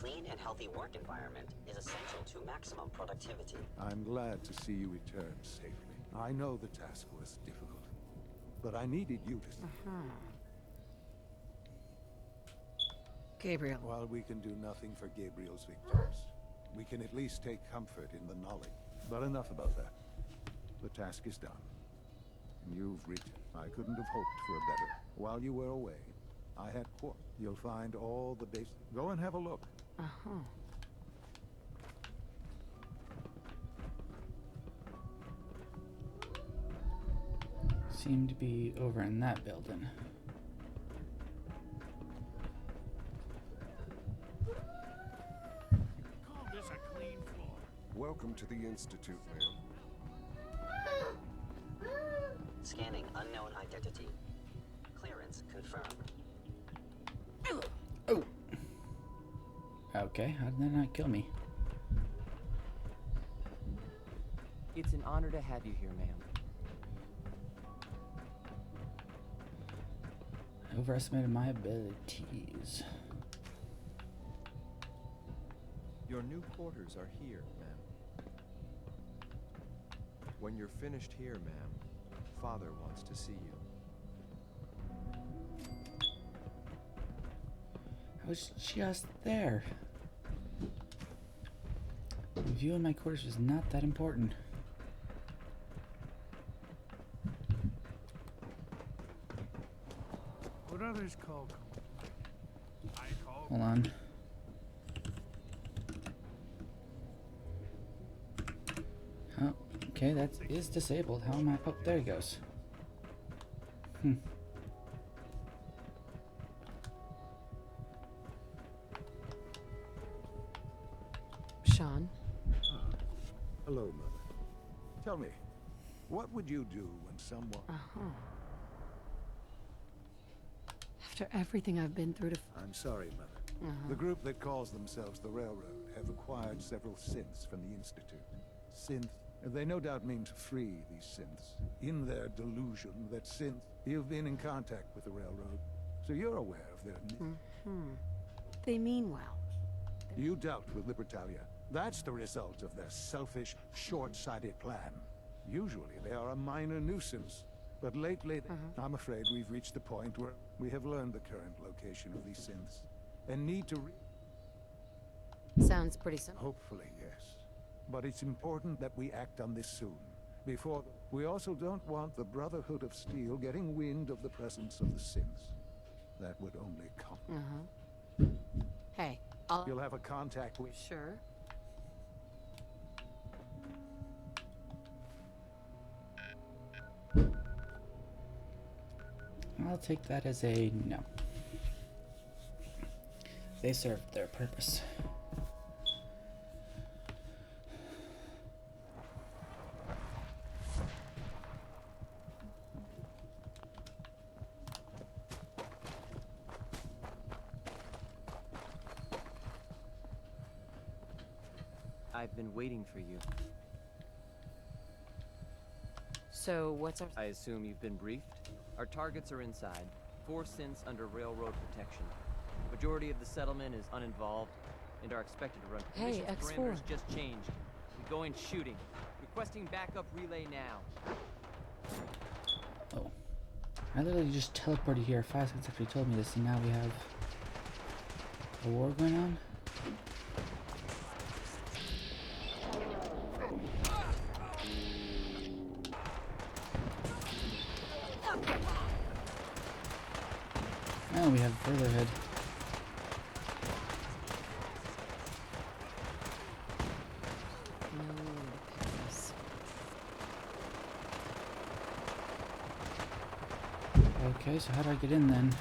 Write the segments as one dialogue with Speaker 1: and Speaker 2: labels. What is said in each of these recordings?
Speaker 1: clean and healthy work environment is essential to maximum productivity.
Speaker 2: I'm glad to see you return safely. I know the task was difficult, but I needed you to...
Speaker 3: Gabriel.
Speaker 2: While we can do nothing for Gabriel's victims, we can at least take comfort in the knowledge. But enough about that. The task is done. And you've reached... I couldn't have hoped for a better. While you were away, I had quartz. You'll find all the base... Go and have a look.
Speaker 4: Seem to be over in that building.
Speaker 5: Call this a clean floor.
Speaker 6: Welcome to the Institute, ma'am.
Speaker 1: Scanning unknown identity. Clearance confirmed.
Speaker 4: Oh! Okay, how did that not kill me?
Speaker 7: It's an honor to have you here, ma'am.
Speaker 4: I overestimated my abilities.
Speaker 6: Your new quarters are here, ma'am. When you're finished here, ma'am, Father wants to see you.
Speaker 4: I was just there. Viewing my quarters was not that important.
Speaker 5: What others call I call.
Speaker 4: Hold on. Oh, okay, that is disabled. How am I? Oh, there he goes.
Speaker 3: Sean.
Speaker 2: Hello, Mother. Tell me, what would you do when someone...
Speaker 3: After everything I've been through to...
Speaker 2: I'm sorry, Mother. The group that calls themselves the Railroad have acquired several synths from the Institute. Synth. They no doubt mean to free these synths. In their delusion that synth... You've been in contact with the Railroad, so you're aware of their...
Speaker 3: They mean well.
Speaker 2: You dealt with Libertalia. That's the result of their selfish, short-sighted plan. Usually they are a minor nuisance, but lately, I'm afraid we've reached the point where we have learned the current location of these synths, and need to
Speaker 3: Sounds pretty simple.
Speaker 2: Hopefully, yes. But it's important that we act on this soon. Before... We also don't want the Brotherhood of Steel getting wind of the presence of the synths. That would only come.
Speaker 3: Hey,
Speaker 2: You'll have a contact with...
Speaker 3: Sure.
Speaker 4: I'll take that as a no. They served their purpose.
Speaker 7: I've been waiting for you.
Speaker 3: So, what's our...
Speaker 7: I assume you've been briefed? Our targets are inside. 4 synths under railroad protection. Majority of the settlement is uninvolved and are expected to run.
Speaker 3: Hey,
Speaker 7: Mission's
Speaker 3: X4.
Speaker 7: parameters just changed. We go in shooting. Requesting backup relay now.
Speaker 4: Oh. I literally just teleported here 5 seconds after you told me this, and now we have a war going on? Oh, we have further ahead. Okay, so how do I get in then?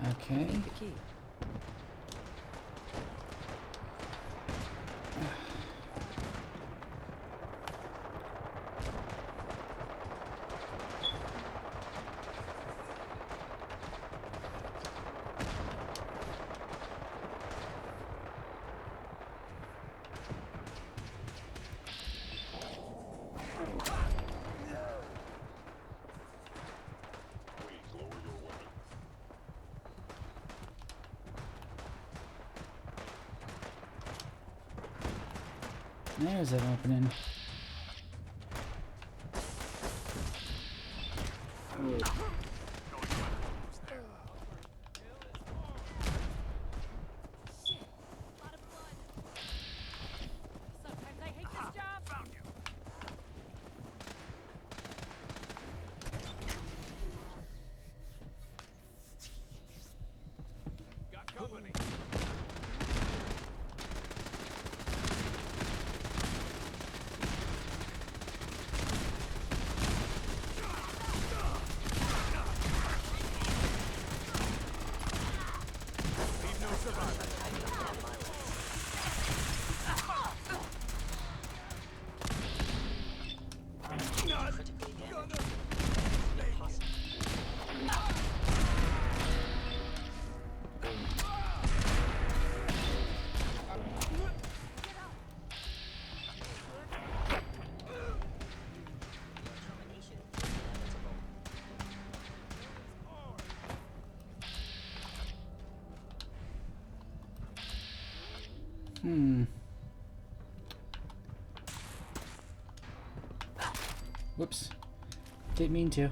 Speaker 4: Okay.
Speaker 3: The key.
Speaker 4: There's an opening.
Speaker 8: Sometimes I hate this job.
Speaker 5: Found you. Got company. Leave no survivor.
Speaker 1: Critically damaged. Impossible. Termination is inevitable.
Speaker 4: Whoops. Didn't mean to.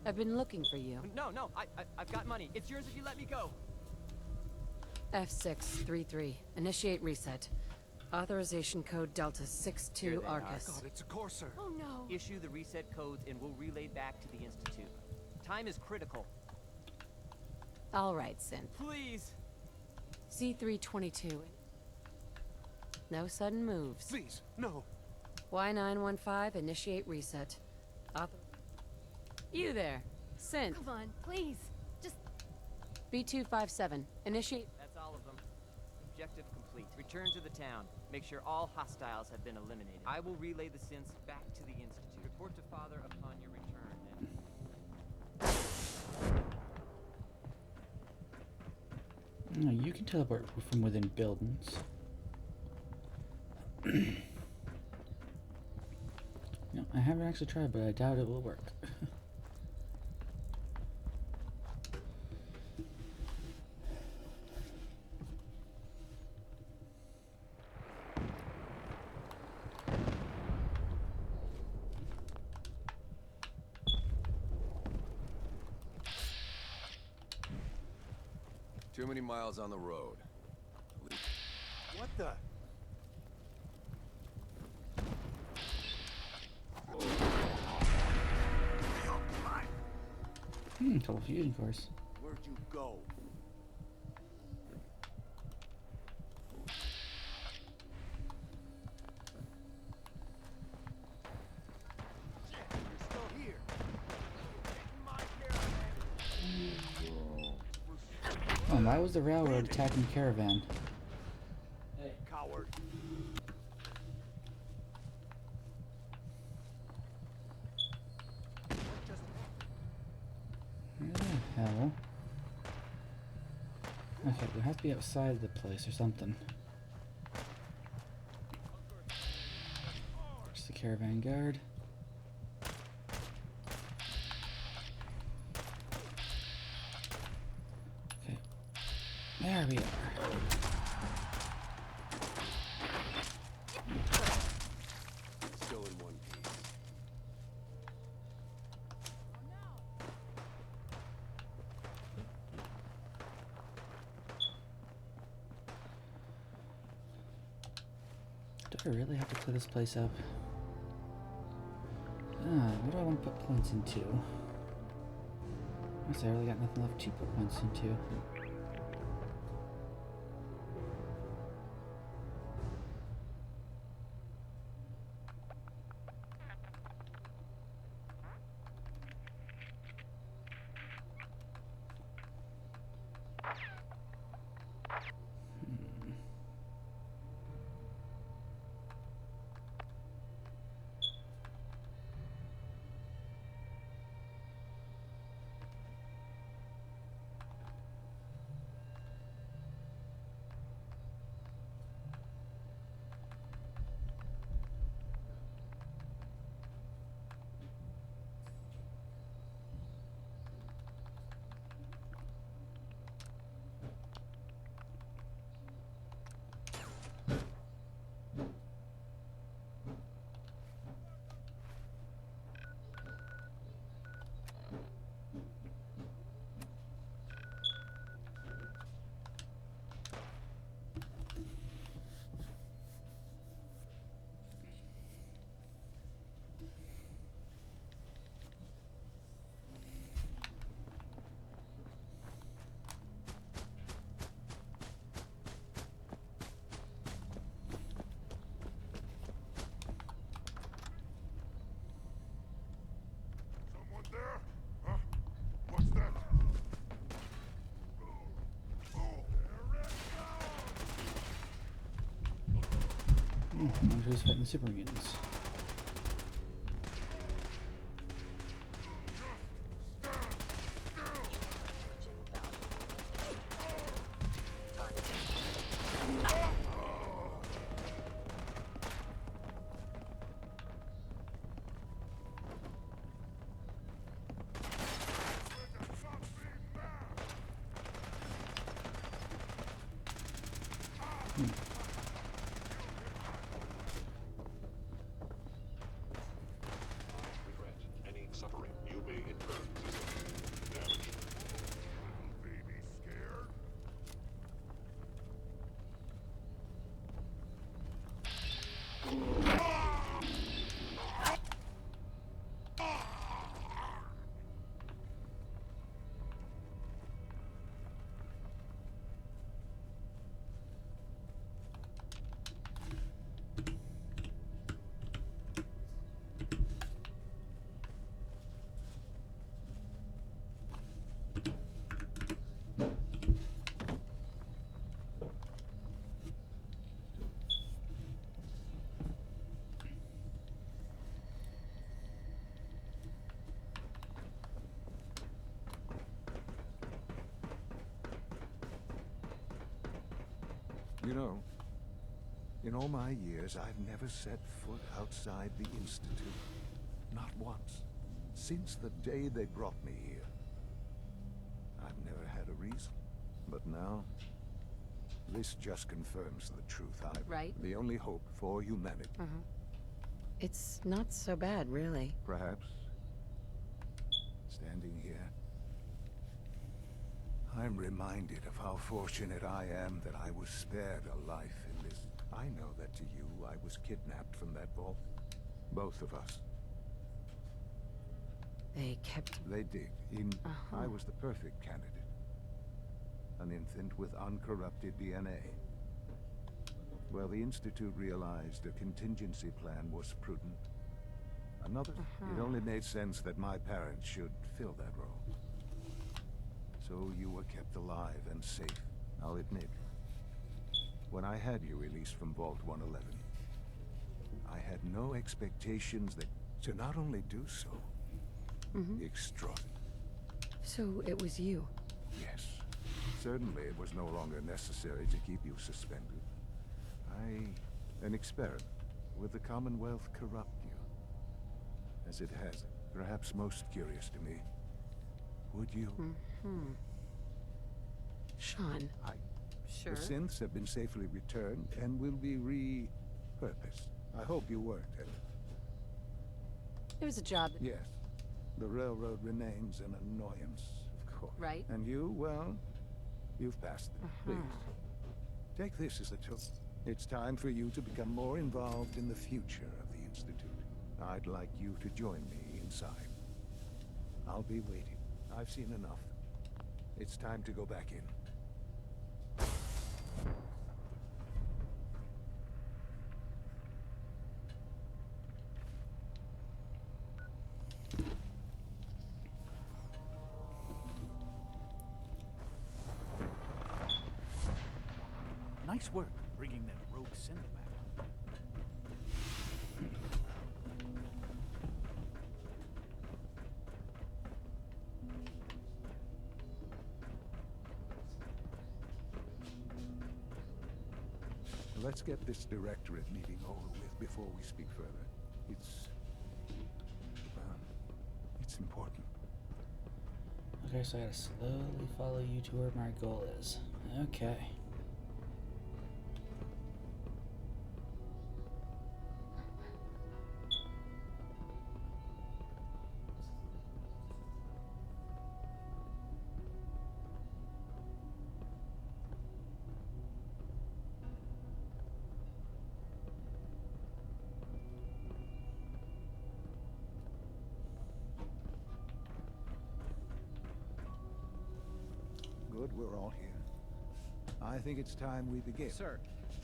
Speaker 3: I've been looking for you.
Speaker 7: No, I've got money. It's yours if you let me go.
Speaker 3: F633. Initiate reset. Authorization code Delta 62
Speaker 7: Here they are.
Speaker 3: Arcus.
Speaker 5: God, it's a Corsair.
Speaker 8: Oh no.
Speaker 7: Issue the reset codes and we'll relay back to the Institute. Time is critical.
Speaker 3: All right, Synth.
Speaker 7: Please.
Speaker 3: C322. No sudden moves.
Speaker 5: Please, no.
Speaker 3: Y915. Initiate reset. You there. Synth.
Speaker 8: Come on, please. Just
Speaker 3: B257. Initiate.
Speaker 7: That's all of them. Objective complete. Return to the town. Make sure all hostiles have been eliminated. I will relay the synths back to the Institute. Report to Father upon your return,
Speaker 4: No, you can teleport from within buildings. No, I haven't actually tried, but I doubt it will work.
Speaker 9: Too many miles on the road.
Speaker 5: What the?
Speaker 4: Couple fusion cores.
Speaker 5: Where'd you go? Shit, you're still here. Getting my caravan.
Speaker 4: Oh, why was the railroad attacking the caravan?
Speaker 5: Coward.
Speaker 4: Where the hell? Okay, we have to be outside the place or something. the caravan guard. Okay. There we are.
Speaker 9: Still in one piece.
Speaker 4: Do I really have to clear this place up? What do I want to put points into? I guess I really got nothing left to put points into.
Speaker 2: Someone there? Huh? What's that?
Speaker 4: I wonder who's fighting the super mutants.
Speaker 10: Regret any suffering you may incur. Damage.
Speaker 2: Baby scared? You know, in all my years, I've never set foot outside the Institute. Not once. Since the day they brought me here. I've never had a reason. But now, this just confirms the truth. I'm
Speaker 3: Right.
Speaker 2: the only hope for humanity.
Speaker 3: It's not so bad, really.
Speaker 2: Perhaps, standing here, I'm reminded of how fortunate I am that I was spared a life in this. I know that to you, I was kidnapped from that vault. Both of us.
Speaker 3: They kept...
Speaker 2: They did. I was the perfect candidate. An infant with uncorrupted DNA. Well, the Institute realized a contingency plan was prudent. Another, it only made sense that my parents should fill that role. So you were kept alive and safe, I'll admit. When I had you released from Vault 111, I had no expectations that to not only do so, extraordinary.
Speaker 3: So it was you.
Speaker 2: Yes. Certainly it was no longer necessary to keep you suspended. An experiment with the Commonwealth corrupt as it has. Perhaps most curious to me. Would you?
Speaker 3: Sean. Sure.
Speaker 2: The synths have been safely returned and will be repurposed. I hope you worked at it.
Speaker 3: It was a job,
Speaker 2: Yes. The railroad remains an annoyance, of course.
Speaker 3: right?
Speaker 2: And you, well, you've passed it. Please. Take this as a tool. It's time for you to become more involved in the future of the Institute. I'd like you to join me inside. I'll be waiting. I've seen enough. It's time to go back in.
Speaker 5: Nice work bringing that rogue synth back.
Speaker 2: Let's get this directorate meeting over with before we speak further. It's important.
Speaker 4: Okay, so I gotta slowly follow you to where my goal is. Okay.
Speaker 2: Good, we're all here. I think it's time we begin.
Speaker 11: Sir,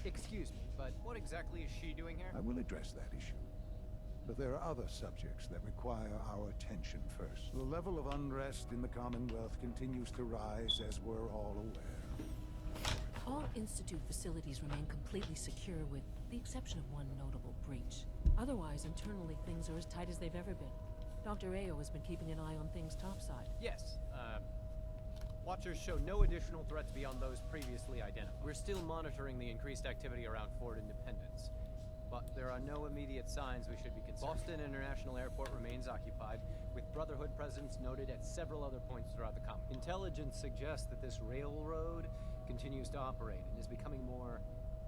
Speaker 11: excuse me, but what exactly is she doing here?
Speaker 2: I will address that issue. But there are other subjects that require our attention first. The level of unrest in the Commonwealth continues to rise, as we're all aware.
Speaker 12: All Institute facilities remain completely secure with the exception of one notable breach. Otherwise, internally, things are as tight as they've ever been. Dr. Ayo has been keeping an eye on things topside.
Speaker 11: Yes, Watchers show no additional threats beyond those previously identified. We're still monitoring the increased activity around Fort Independence, but there are no immediate signs we should be concerned. Boston International Airport remains occupied, with Brotherhood presence noted at several other points throughout the Commonwealth. Intelligence suggests that this railroad continues to operate and is becoming more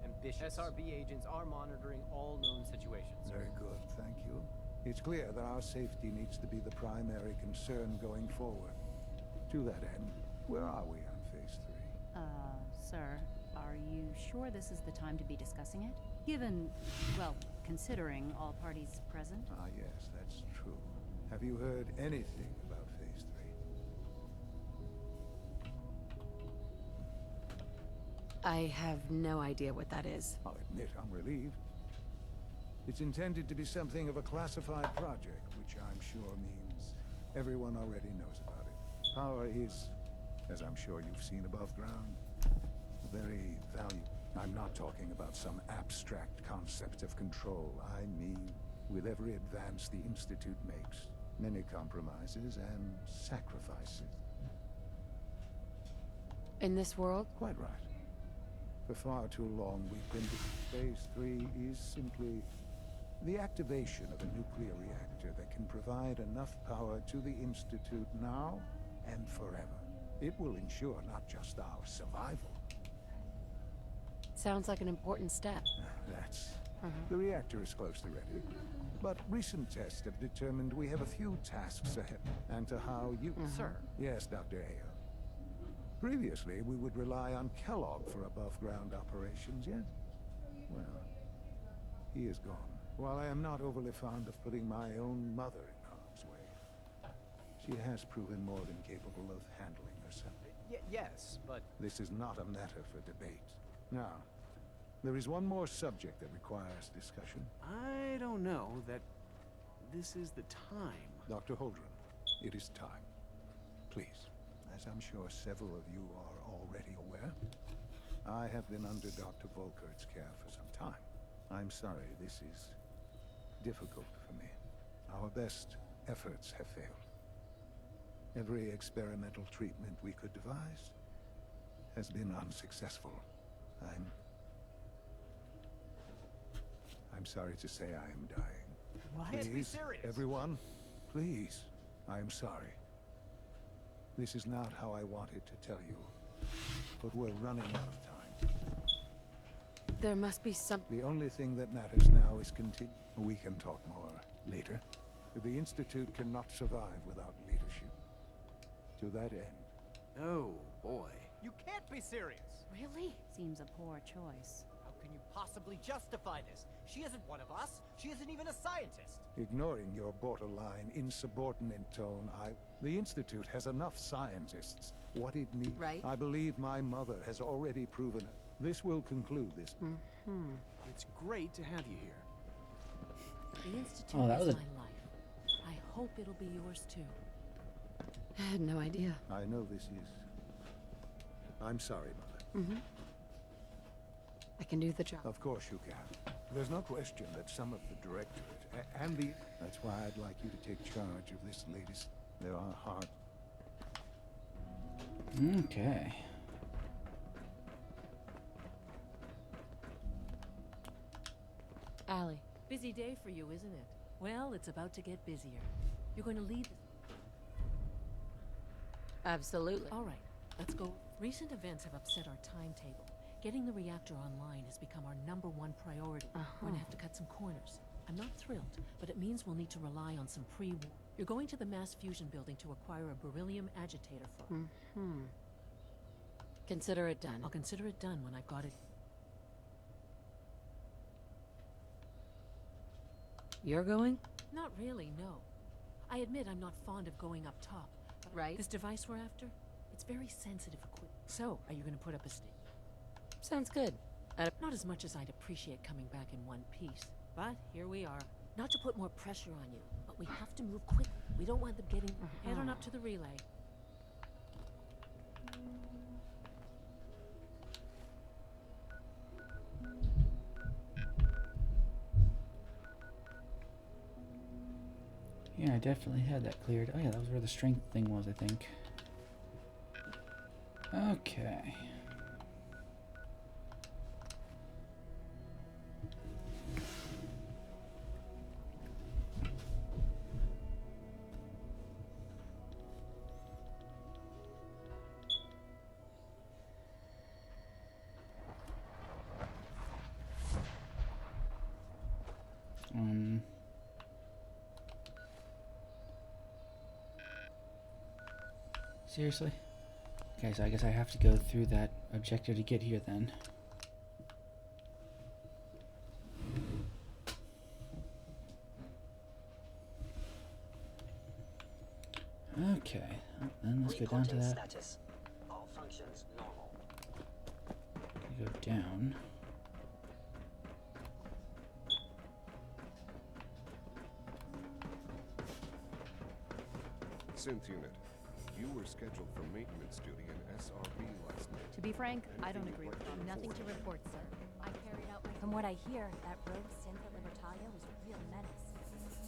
Speaker 11: ambitious. SRB agents are monitoring all known situations.
Speaker 2: Very good, thank you. It's clear that our safety needs to be the primary concern going forward. To that end, where are we on Phase 3?
Speaker 8: Sir, are you sure this is the time to be discussing it? Given, well, considering all parties present?
Speaker 2: Ah, yes, that's true. Have you heard anything about Phase 3?
Speaker 3: I have no idea what that is.
Speaker 2: I'll admit I'm relieved. It's intended to be something of a classified project, which I'm sure means everyone already knows about it. Power is, as I'm sure you've seen above ground, very valuable. I'm not talking about some abstract concept of control. I mean, with every advance the Institute makes, many compromises and sacrifices.
Speaker 3: In this world?
Speaker 2: Quite right. For far too long, we've been... Phase 3 is simply the activation of a nuclear reactor that can provide enough power to the Institute now and forever. It will ensure not just our survival.
Speaker 3: Sounds like an important step.
Speaker 2: That's... The reactor is close to ready. But recent tests have determined we have a few tasks ahead. And to how you...
Speaker 11: Sir.
Speaker 2: Yes, Dr. Ayo. Previously, we would rely on Kellogg for above-ground operations, yes? Well, he is gone. While I am not overly fond of putting my own mother in harm's way, she has proven more than capable of handling herself.
Speaker 11: Yes, but...
Speaker 2: This is not a matter for debate. Now, there is one more subject that requires discussion.
Speaker 5: I don't know that this is the time.
Speaker 2: Dr. Holdren, it is time. Please, as I'm sure several of you are already aware, I have been under Dr. Volkert's care for some time. I'm sorry, this is difficult for me. Our best efforts have failed. Every experimental treatment we could devise has been unsuccessful. I'm sorry to say I am dying.
Speaker 5: What? Be
Speaker 2: Please,
Speaker 5: serious.
Speaker 2: everyone, please. I am sorry. This is not how I wanted to tell you, but we're running out of time.
Speaker 3: There must be some...
Speaker 2: The only thing that matters now is continue. We can talk more later. The Institute cannot survive without leadership. To that end,
Speaker 9: Oh, boy.
Speaker 11: You can't be serious!
Speaker 8: Really? Seems a poor choice.
Speaker 11: How can you possibly justify this? She isn't one of us. She isn't even a scientist.
Speaker 2: ignoring your borderline, insubordinate tone, The Institute has enough scientists. What it needs...
Speaker 3: Right.
Speaker 2: I believe my mother has already proven it. This will conclude this.
Speaker 9: It's great to have you here.
Speaker 12: The Institute
Speaker 4: Oh, that
Speaker 12: is
Speaker 4: was a-
Speaker 12: my life. I hope it'll be yours too.
Speaker 3: I had no idea.
Speaker 2: I know this is... I'm sorry, Mother.
Speaker 3: I can do the job.
Speaker 2: Of course you can. There's no question that some of the directorate and the... That's why I'd like you to take charge of this latest... There are hard...
Speaker 4: Okay.
Speaker 3: Allie.
Speaker 12: Busy day for you, isn't it? Well, it's about to get busier. You're going to lead...
Speaker 3: Absolutely.
Speaker 12: All right, let's go. Recent events have upset our timetable. Getting the reactor online has become our #1 priority. We're gonna have to cut some corners. I'm not thrilled, but it means we'll need to rely on some pre-war. You're going to the mass fusion building to acquire a beryllium agitator for...
Speaker 3: Consider it done.
Speaker 12: I'll consider it done when I've got it.
Speaker 3: You're going?
Speaker 12: Not really, no. I admit I'm not fond of going up top. But
Speaker 3: Right.
Speaker 12: This device we're after, it's very sensitive equipment. So, are you gonna put up a stick?
Speaker 3: Sounds good.
Speaker 12: Not as much as I'd appreciate coming back in one piece. But here we are. Not to put more pressure on you, but we have to move quickly. We don't want them getting... Head on up to the relay.
Speaker 4: Yeah, I definitely had that cleared. Oh yeah, that was where the strength thing was, I think. Okay. Seriously? Okay, so I guess I have to go through that objective to get here then. Okay, well, then let's go down to
Speaker 1: Reporting
Speaker 4: that.
Speaker 1: status. All functions normal.
Speaker 4: Go down.
Speaker 10: Synth unit, you were scheduled for maintenance duty in SRB last night.
Speaker 8: To be frank, I don't agree with that.
Speaker 13: Nothing to report, sir. I carried out my... From what I hear, that rogue synth at Libertalia was a real menace.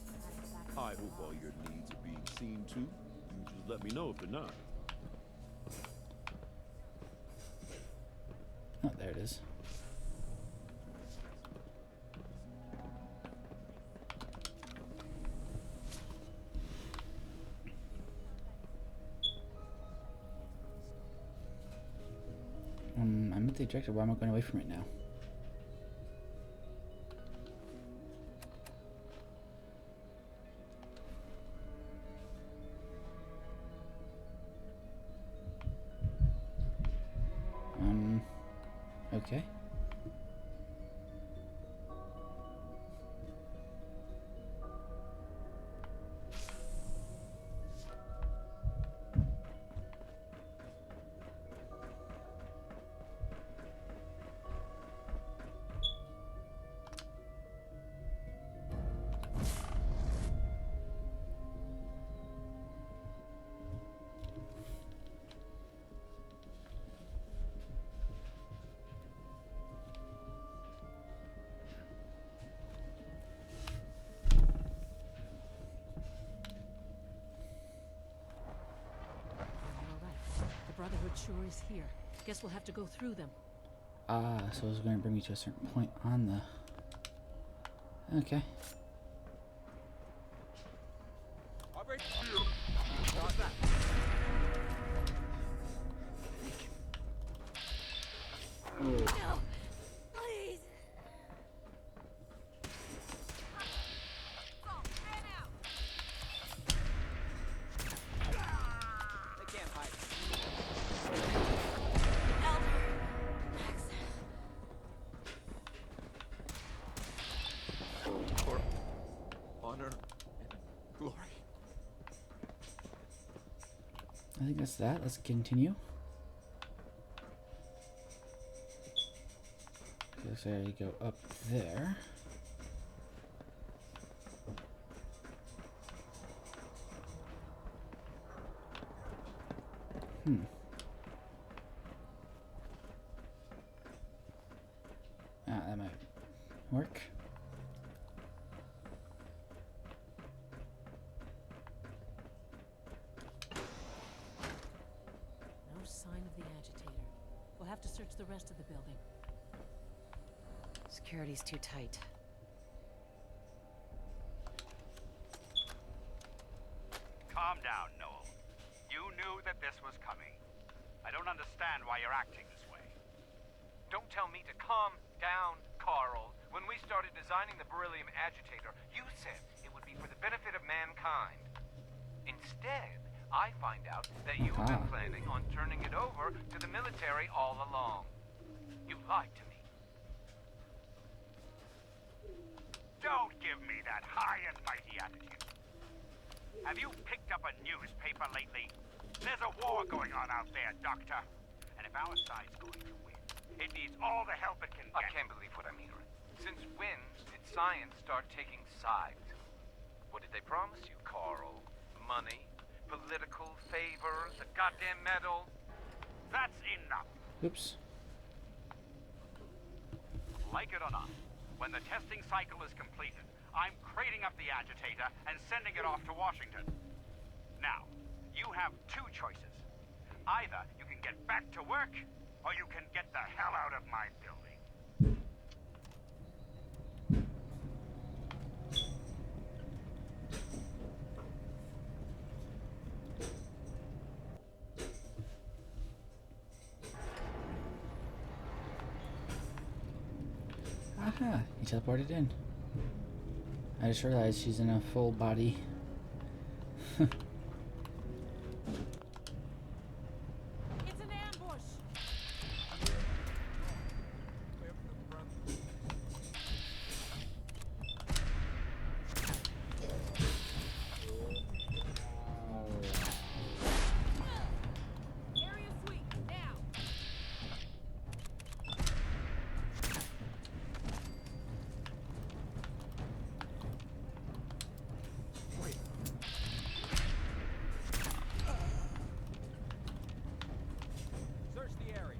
Speaker 13: Not exactly
Speaker 9: I hope all your needs are being seen to. You just let me know if they're not.
Speaker 4: Oh, there it is. I'm at the objective. Why am I going away from it now? Okay.
Speaker 12: Brotherhood sure is here. Guess we'll have to go through them.
Speaker 4: Ah, so it's going to bring me to a certain point on the... Okay. I think that's that. Let's continue. Okay, so you go up there. That might work.
Speaker 12: No sign of the agitator. We'll have to search the rest of the building.
Speaker 3: Security's too tight.
Speaker 5: Calm down, Noel. You knew that this was coming. I don't understand why you're acting this way.
Speaker 11: Don't tell me to calm down, Carl. When we started designing the beryllium agitator, you said it would be for the benefit of mankind. Instead, I find out that you've been planning on turning it over to the military all along. You lied to me.
Speaker 5: Don't give me that high and mighty attitude. Have you picked up a newspaper lately? There's a war going on out there, Doctor. And if our side's going to win, it needs all the help it can get.
Speaker 11: I can't believe what I'm hearing. Since when did science start taking sides? What did they promise you, Carl? Money? Political favors? A goddamn medal?
Speaker 5: That's enough.
Speaker 4: Oops.
Speaker 5: Like it or not, when the testing cycle is completed, I'm crating up the agitator and sending it off to Washington. Now, you have two choices. Either you can get back to work, or you can get the hell out of my building.
Speaker 4: Aha, he teleported in. I just realized she's in a full body.
Speaker 12: It's an ambush! Area sweep, now!
Speaker 11: Search the area.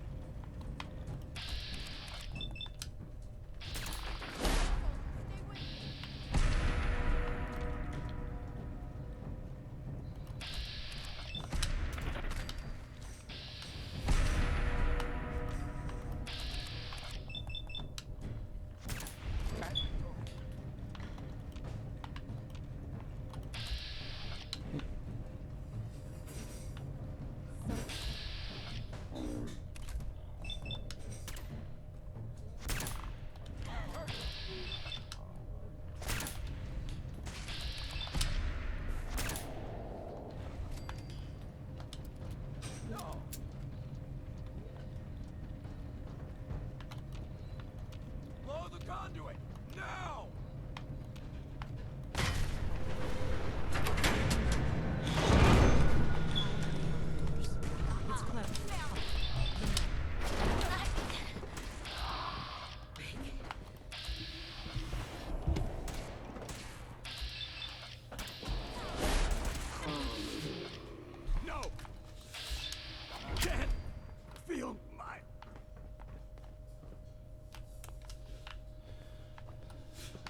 Speaker 5: Blow the conduit! Now!
Speaker 12: It's clever.
Speaker 5: No! Can't feel my...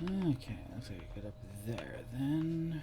Speaker 4: Okay, looks like I get up there then.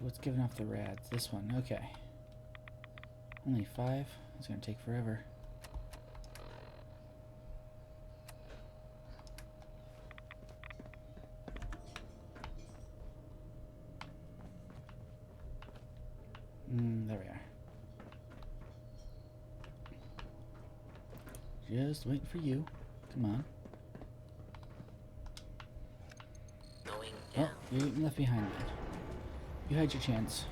Speaker 4: what's giving off the rads? This one, okay. Only 5? It's gonna take forever. There we are. Just waiting for you. Come on.
Speaker 1: Going
Speaker 4: Oh, you're getting left behind, man. You had your chance.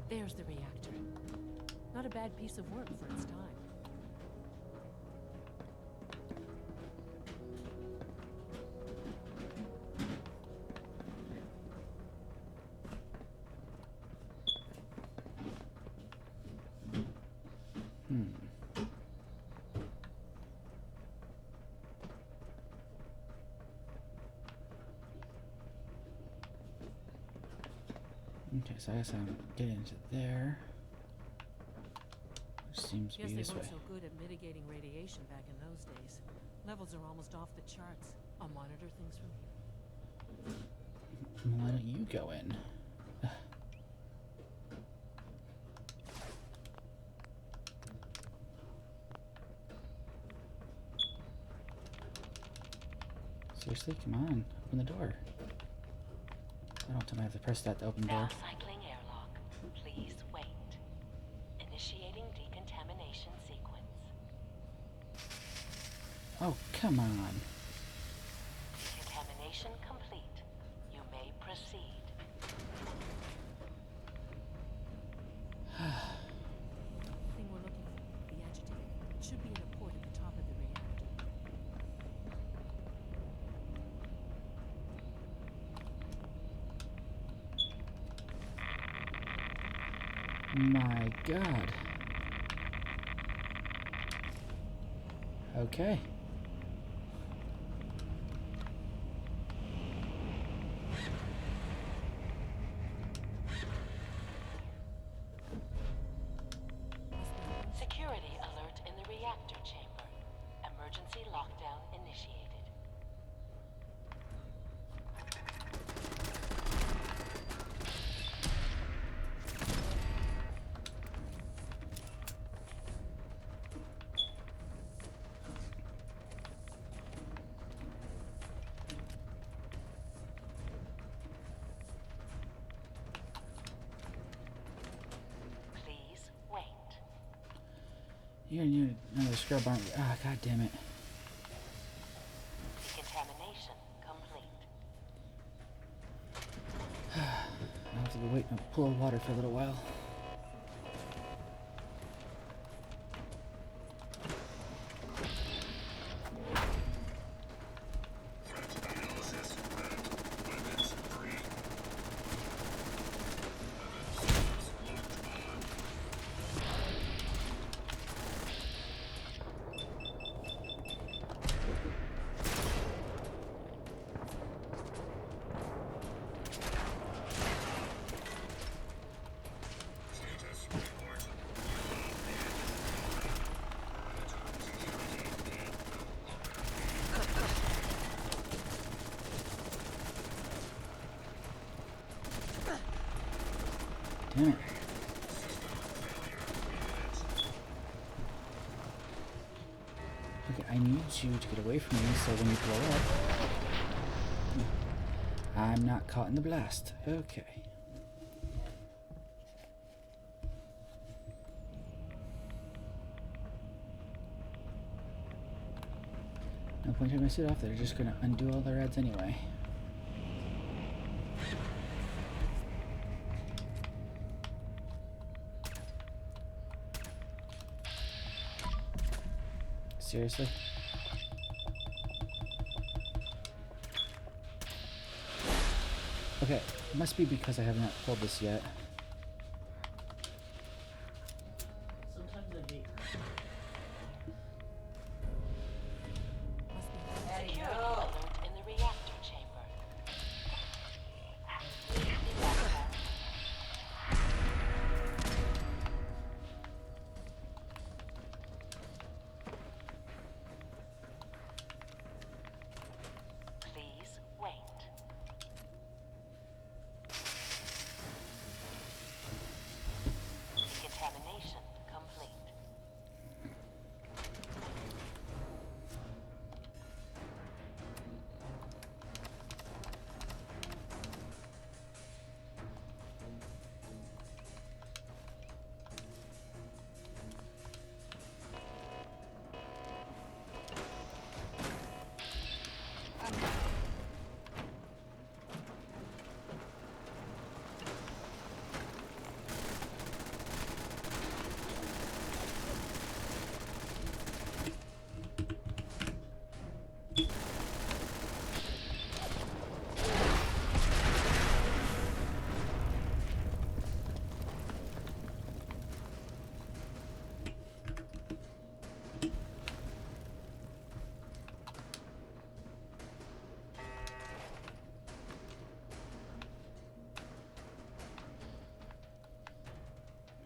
Speaker 12: There's the reactor. Not a bad piece of work for its time.
Speaker 4: Okay, so I guess I'm getting into there. Which seems to be
Speaker 12: Guess
Speaker 4: this
Speaker 12: they
Speaker 4: way.
Speaker 12: weren't so good at mitigating radiation back in those days. Levels are almost off the charts. I'll monitor things from here.
Speaker 4: Why don't you go in? Seriously, come on, open the door. I don't I have to press that to open the door.
Speaker 14: Now cycling airlock. Please wait. Initiating decontamination sequence.
Speaker 4: Oh, come on.
Speaker 14: Decontamination complete. You may proceed.
Speaker 12: Thing we're looking for, the agitator. It should be in a port at the top of the reactor.
Speaker 4: My God. Okay.
Speaker 14: Security alert in the reactor chamber. Emergency lockdown initiated. Please wait.
Speaker 4: You're new. Another scrub, aren't you? Ah, God damn it.
Speaker 14: Decontamination complete.
Speaker 4: I'll have to be waiting in a pool of water for a little while. Damn it. Okay, I need you to get away from me so when you blow up, I'm not caught in the blast. Okay. No point taking my suit off, they're just gonna undo all their ads anyway. Seriously? Okay, it must be because I have not pulled this yet.
Speaker 14: Sometimes I hate Security alert in the reactor chamber. Please wait. Decontamination complete.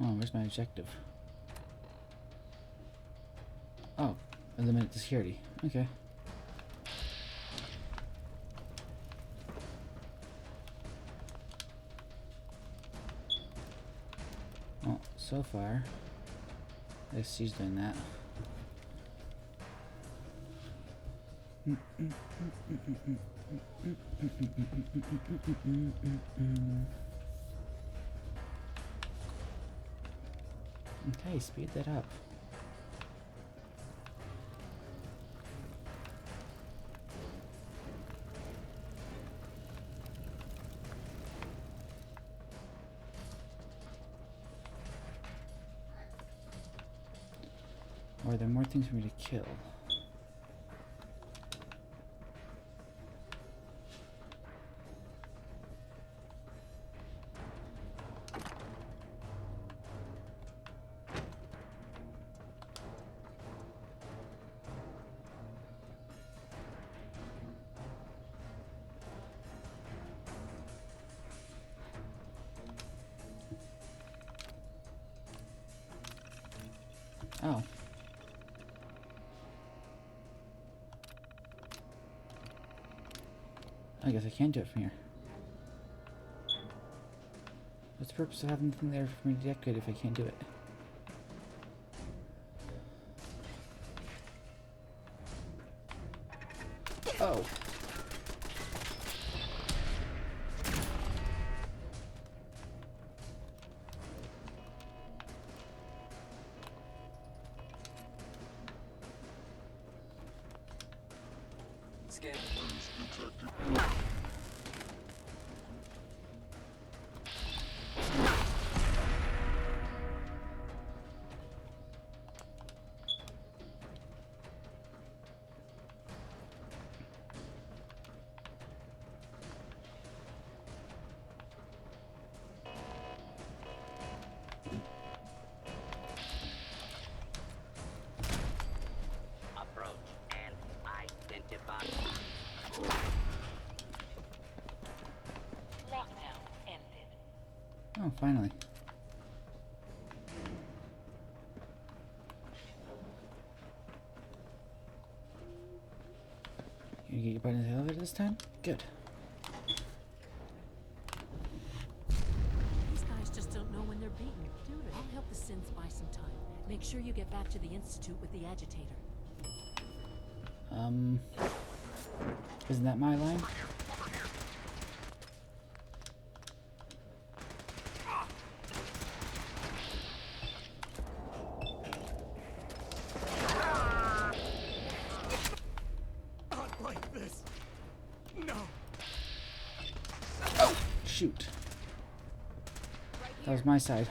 Speaker 4: Oh, where's my objective? Oh, eliminate the security. Okay. Well, so far, I guess she's doing that. Okay, speed that up. Or are there more things for me to kill? Oh. I guess I can't do it from here. What's the purpose of having anything there for me to deactivate if I can't do it? Oh.
Speaker 1: Approach and identify.
Speaker 14: Lockdown ended.
Speaker 4: Oh, finally. You get your butt in the elevator this time? Good.
Speaker 12: These guys just don't know when they're beaten, do they? I'll help the Synths buy some time. Make sure you get back to the Institute with the agitator.
Speaker 4: Isn't that my line? shoot. That was my side.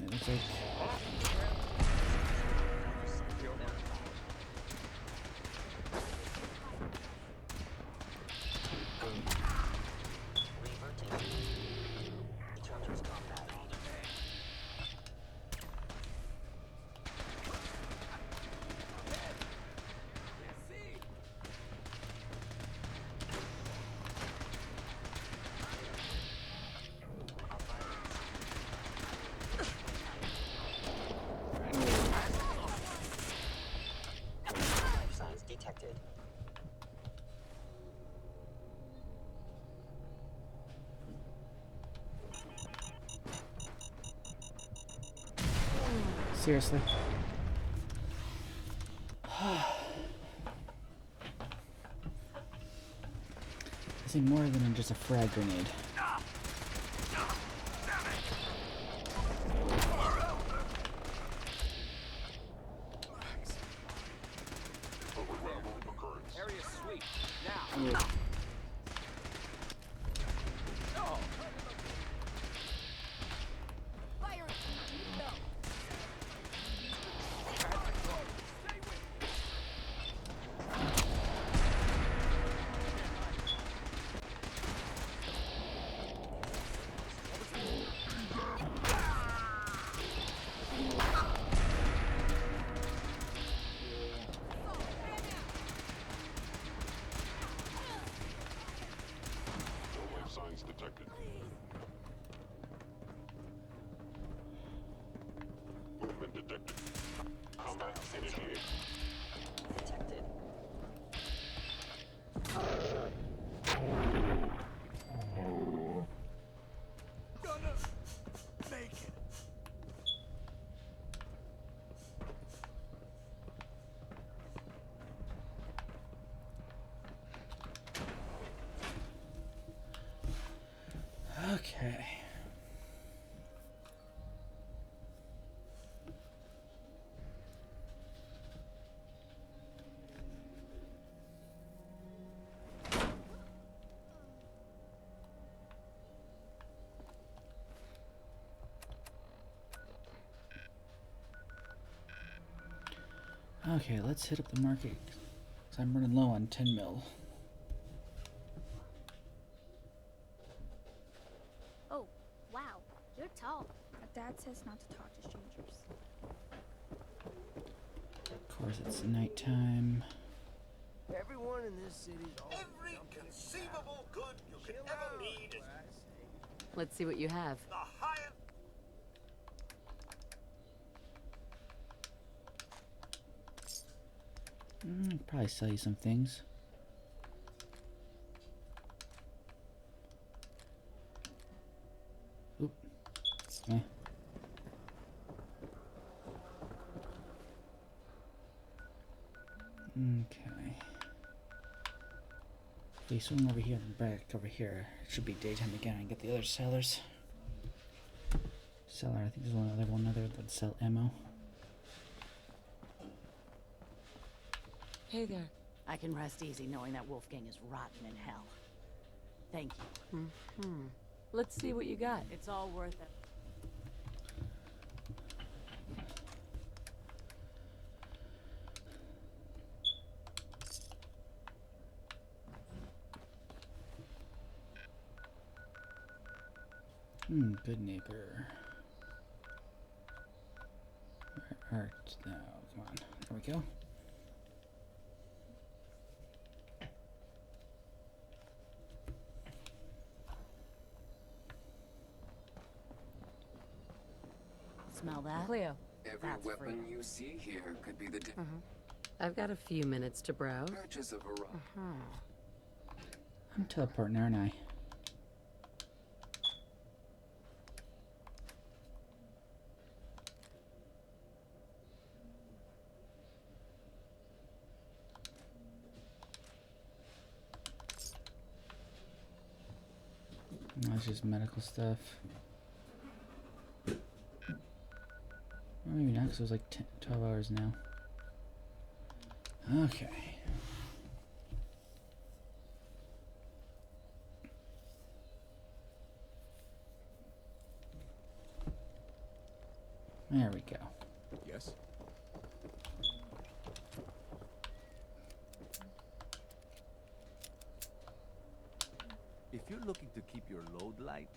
Speaker 4: It looks like
Speaker 1: Signs detected.
Speaker 4: seriously. I see more than just a frag grenade.
Speaker 11: Area sweep. Now.
Speaker 10: Signs detected. Movement detected. Combat initiated.
Speaker 1: Detected.
Speaker 4: Okay. Okay, let's hit up the market. 'Cause I'm running low on 10 mil.
Speaker 13: Oh, wow. You're tall. My dad says not to talk to strangers.
Speaker 4: Of course, it's nighttime.
Speaker 9: Everyone in this city's
Speaker 15: Every conceivable good you could ever need is
Speaker 3: Let's see what you have.
Speaker 15: the highest.
Speaker 4: Probably sell you some things. Oop. Eh. Okay. Okay, swing over here and back over here. It should be daytime again and get the other sellers. Seller, I think there's one other that sell ammo.
Speaker 12: Hey there.
Speaker 16: I can rest easy knowing that Wolfgang is rotten in hell. Thank you.
Speaker 12: Let's see what you got.
Speaker 16: It's all worth it.
Speaker 4: Good neighbor. Where art thou? Come on. There we go.
Speaker 16: Smell that?
Speaker 12: Cleo.
Speaker 17: Every
Speaker 16: That's
Speaker 17: weapon
Speaker 16: free.
Speaker 17: you see here could be the
Speaker 3: I've got a few minutes to browse.
Speaker 17: purchase of a rock.
Speaker 4: I'm teleporting, aren't I? it's just medical stuff. Or maybe not, because it was like 12 hours now. Okay. There we go.
Speaker 6: Yes? If you're looking to keep your load light,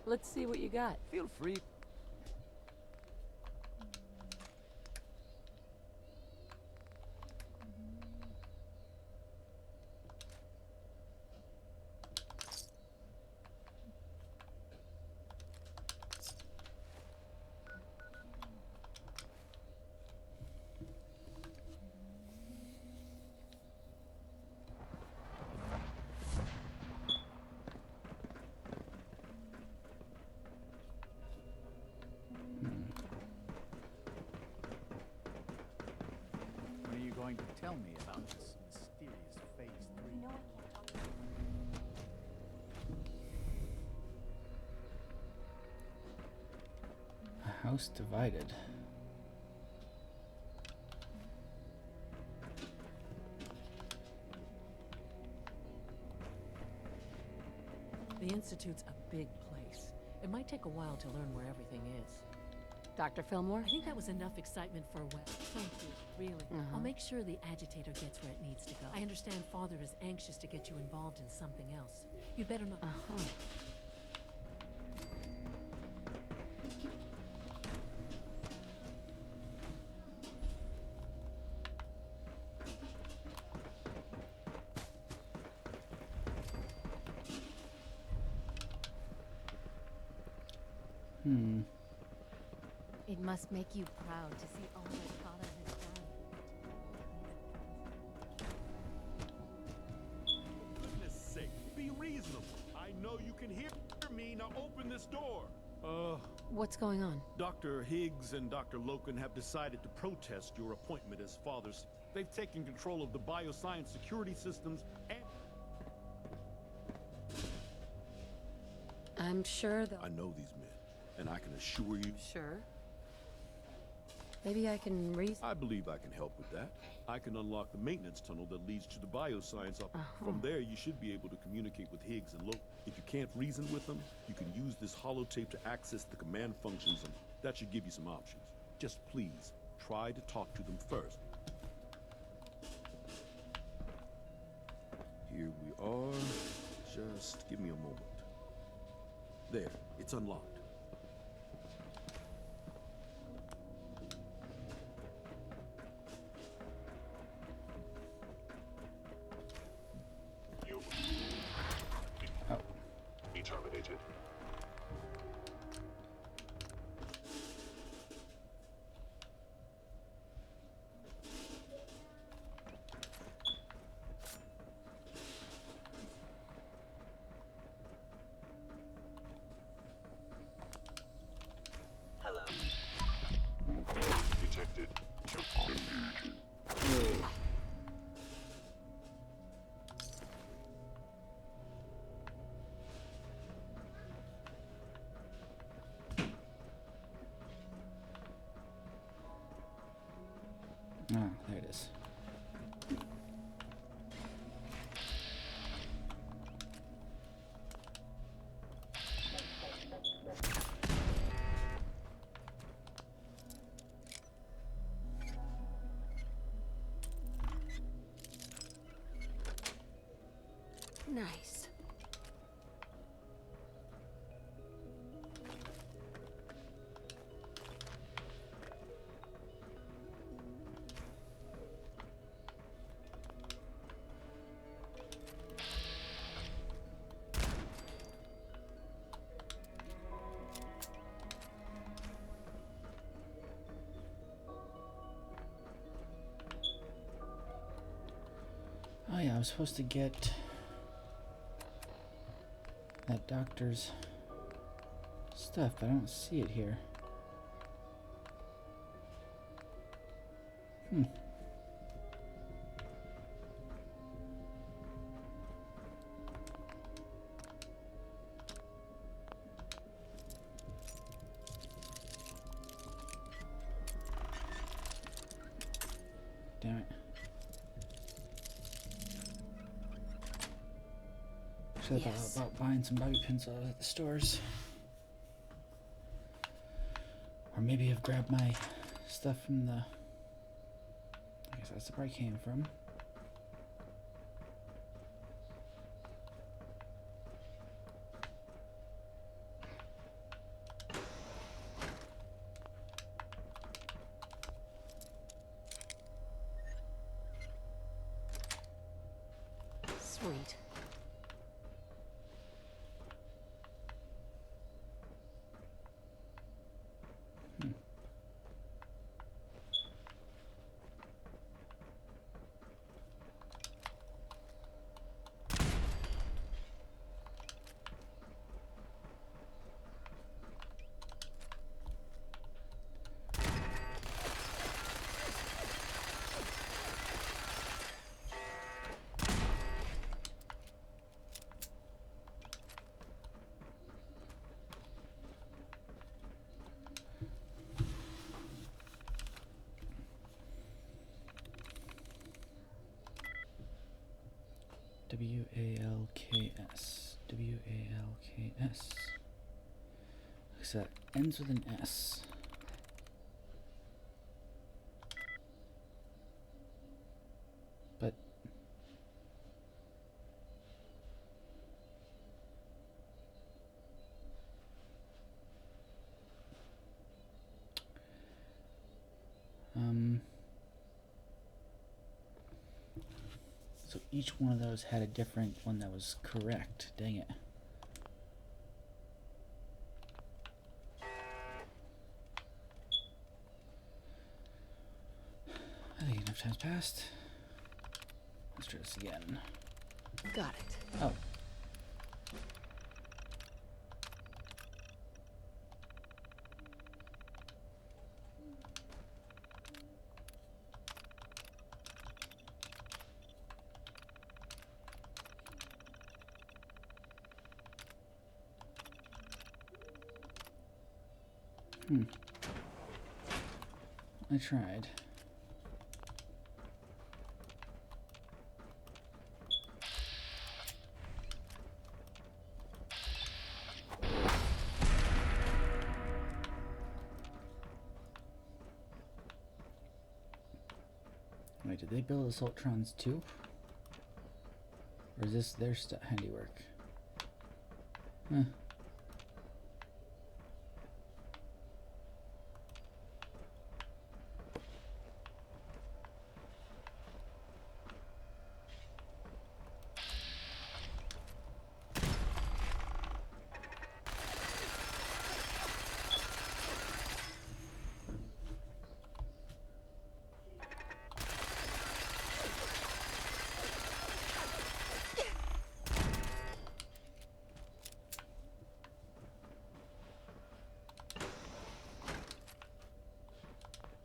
Speaker 12: Let's see what you got.
Speaker 6: feel free.
Speaker 18: What are you going to tell me about this mysterious Phase 3?
Speaker 13: No, I can't talk to you.
Speaker 4: A house divided.
Speaker 12: The Institute's a big place. It might take a while to learn where everything is.
Speaker 3: Dr. Fillmore?
Speaker 12: I think that was enough excitement for a while. Thank you, really. I'll make sure the agitator gets where it needs to go. I understand Father is anxious to get you involved in something else. You better not.
Speaker 13: It must make you proud to see all that Father has done.
Speaker 15: Goodness sake, be reasonable. I know you can hear me. Now open this door.
Speaker 3: What's going on?
Speaker 15: Dr. Higgs and Dr. Loken have decided to protest your appointment as fathers. They've taken control of the bioscience security systems and...
Speaker 3: I'm sure they'll...
Speaker 15: I know these men, and I can assure you...
Speaker 3: Sure. Maybe I can
Speaker 15: I believe I can help with that. I can unlock the maintenance tunnel that leads to the bioscience up. From there, you should be able to communicate with Higgs and Loken. If you can't reason with them, you can use this holotape to access the command functions, and that should give you some options. Just please, try to talk to them first. Here we are. Just give me a moment. There, it's unlocked.
Speaker 10: Be terminated.
Speaker 1: Hello.
Speaker 10: Detected.
Speaker 4: Ah, there it is.
Speaker 3: Nice.
Speaker 4: Oh yeah, I was supposed to get that doctor's stuff, but I don't see it here. Damn it. Should have thought about buying some bobby pins while I was at the stores. Or maybe have grabbed my stuff from the... I guess that's where I came from.
Speaker 3: Sweet. W-A-L-K-S. W-A-L-K-S. So that ends with an S. But... So each one of those had a different one that was correct. Dang it. I think enough time's passed. Let's try this again. Got it.
Speaker 4: Oh. I tried. Wait, did they build Assaultrons too? Or is this their handiwork? Huh.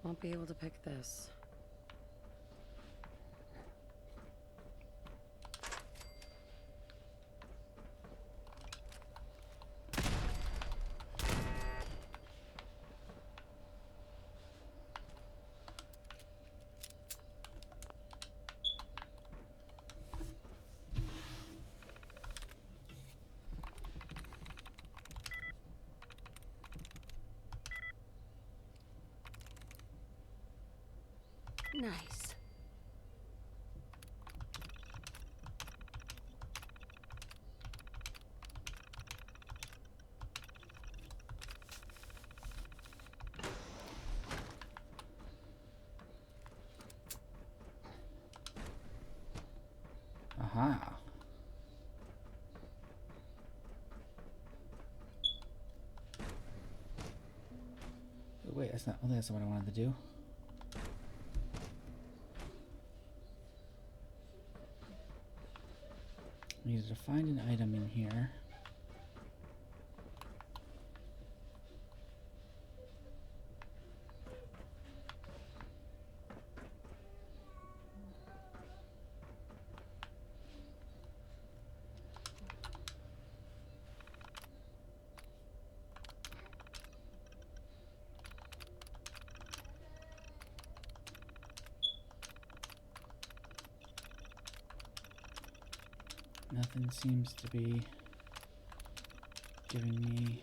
Speaker 3: Won't be able to pick this. Nice.
Speaker 4: Aha. Wait, that's not. I don't think that's what I wanted to do. I needed to find an item in here. Nothing seems to be giving me...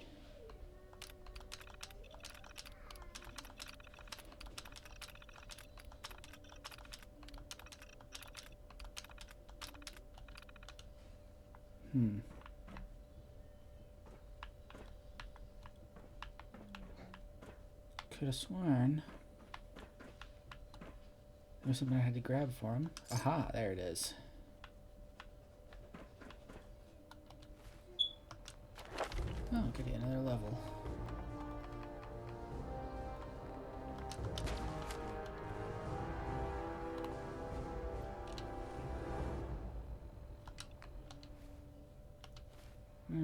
Speaker 4: Could have sworn there was something I had to grab for him. Aha, there it is. Oh, goody, another level.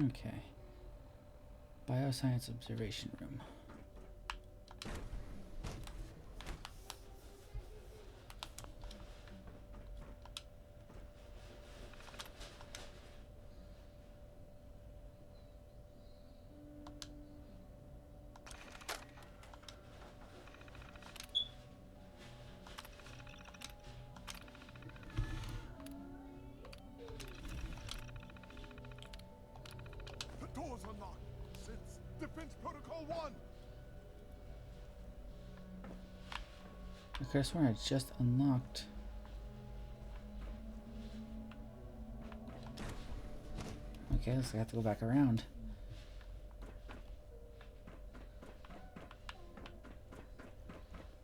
Speaker 4: Okay. Bioscience observation room.
Speaker 10: Doors unlocked since Defense Protocol 1.
Speaker 4: I could have sworn I just unlocked. Okay, looks like I have to go back around.